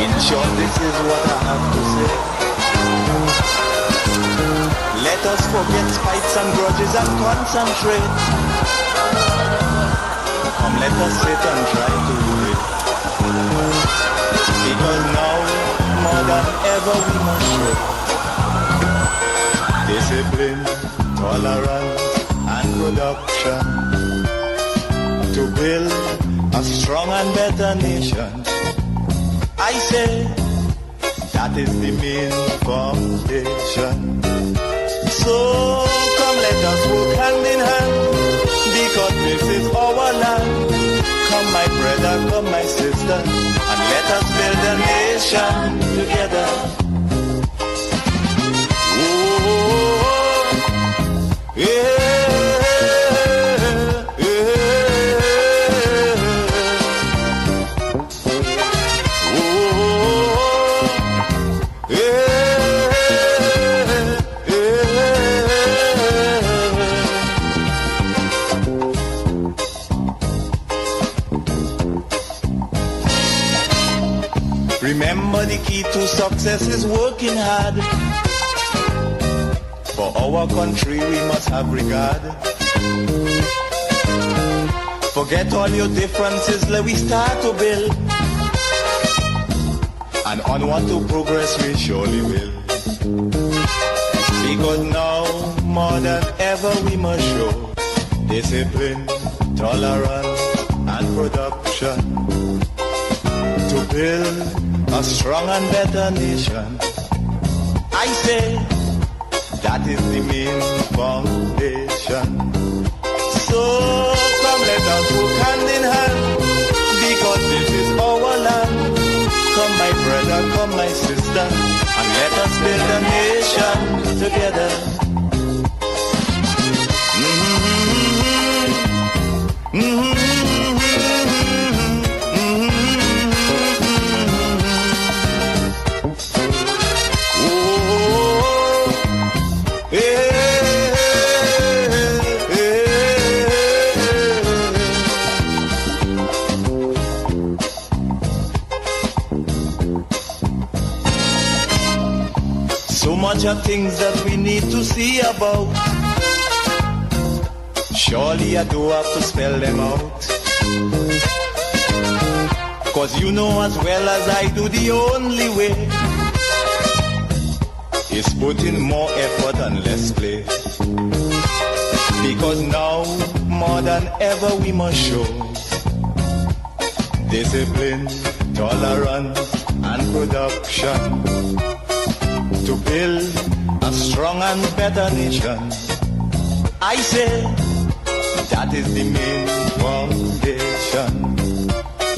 In short, this is what I have to say. Let us forget fights and grudges and concentrate. Come, let us sit and try to do it. Because now, more than ever, we must show discipline, tolerance, and production to build a strong and better nation. I say that is the main foundation. So come, let us work hand in hand, because this is our land. Come my brother, come my sister, and let us build a nation together. Oh, yeah. Remember, the key to success is working hard. For our country we must have regard. Forget all your differences, let we start to build. And onward to progress we surely will. Because now, more than ever, we must show discipline, tolerance, and production to build a strong and better nation. I say that is the main foundation. So come, let us work hand in hand, because this is our land. Come my brother, come my sister, and let us build a nation together. So much of things that we need to see about. Surely I do have to spell them out. Cause you know as well as I do, the only way is put in more effort and less play. Because now, more than ever, we must show discipline, tolerance, and production to build a strong and better nation. I say that is the main foundation.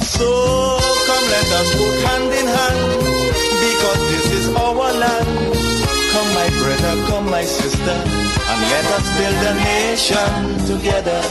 So come, let us work hand in hand, because this is our land. Come my brother, come my sister, and let us build a nation together.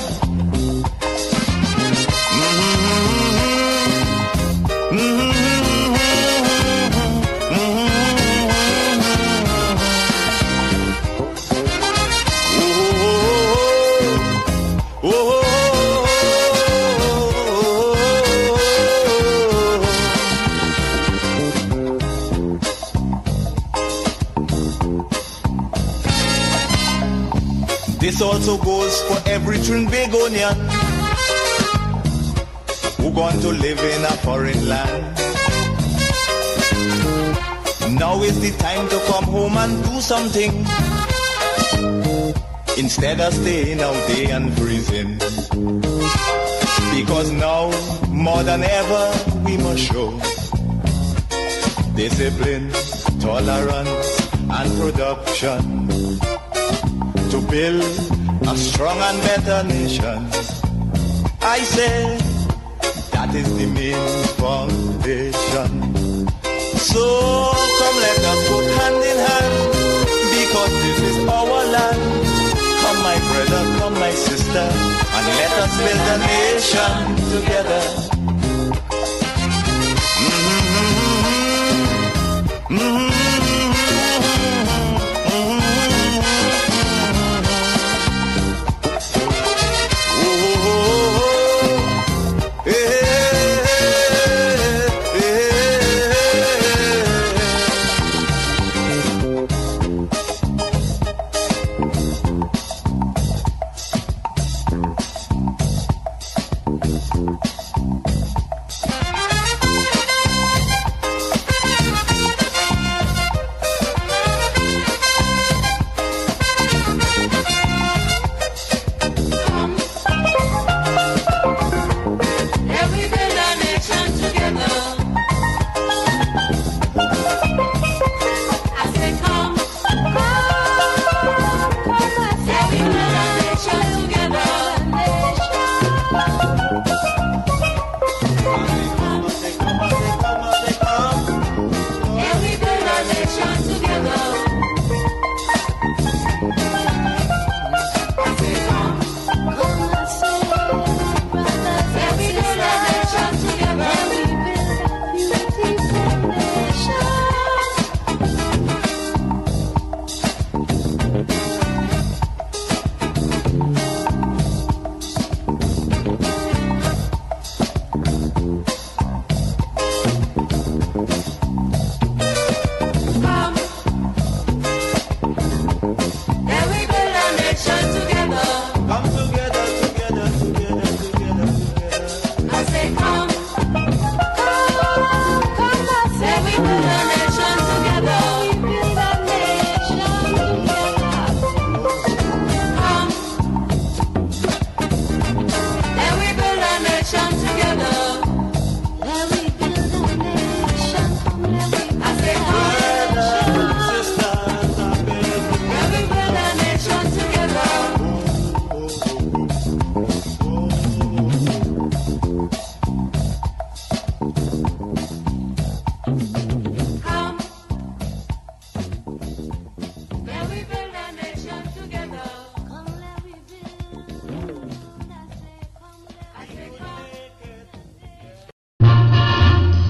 This also goes for every Trinbagonian who going to live in a foreign land. Now is the time to come home and do something, instead of staying out there and freezing. Because now, more than ever, we must show discipline, tolerance, and production to build a strong and better nation. I say that is the main foundation. So come, let us work hand in hand, because this is our land. Come my brother, come my sister, and let us build a nation together.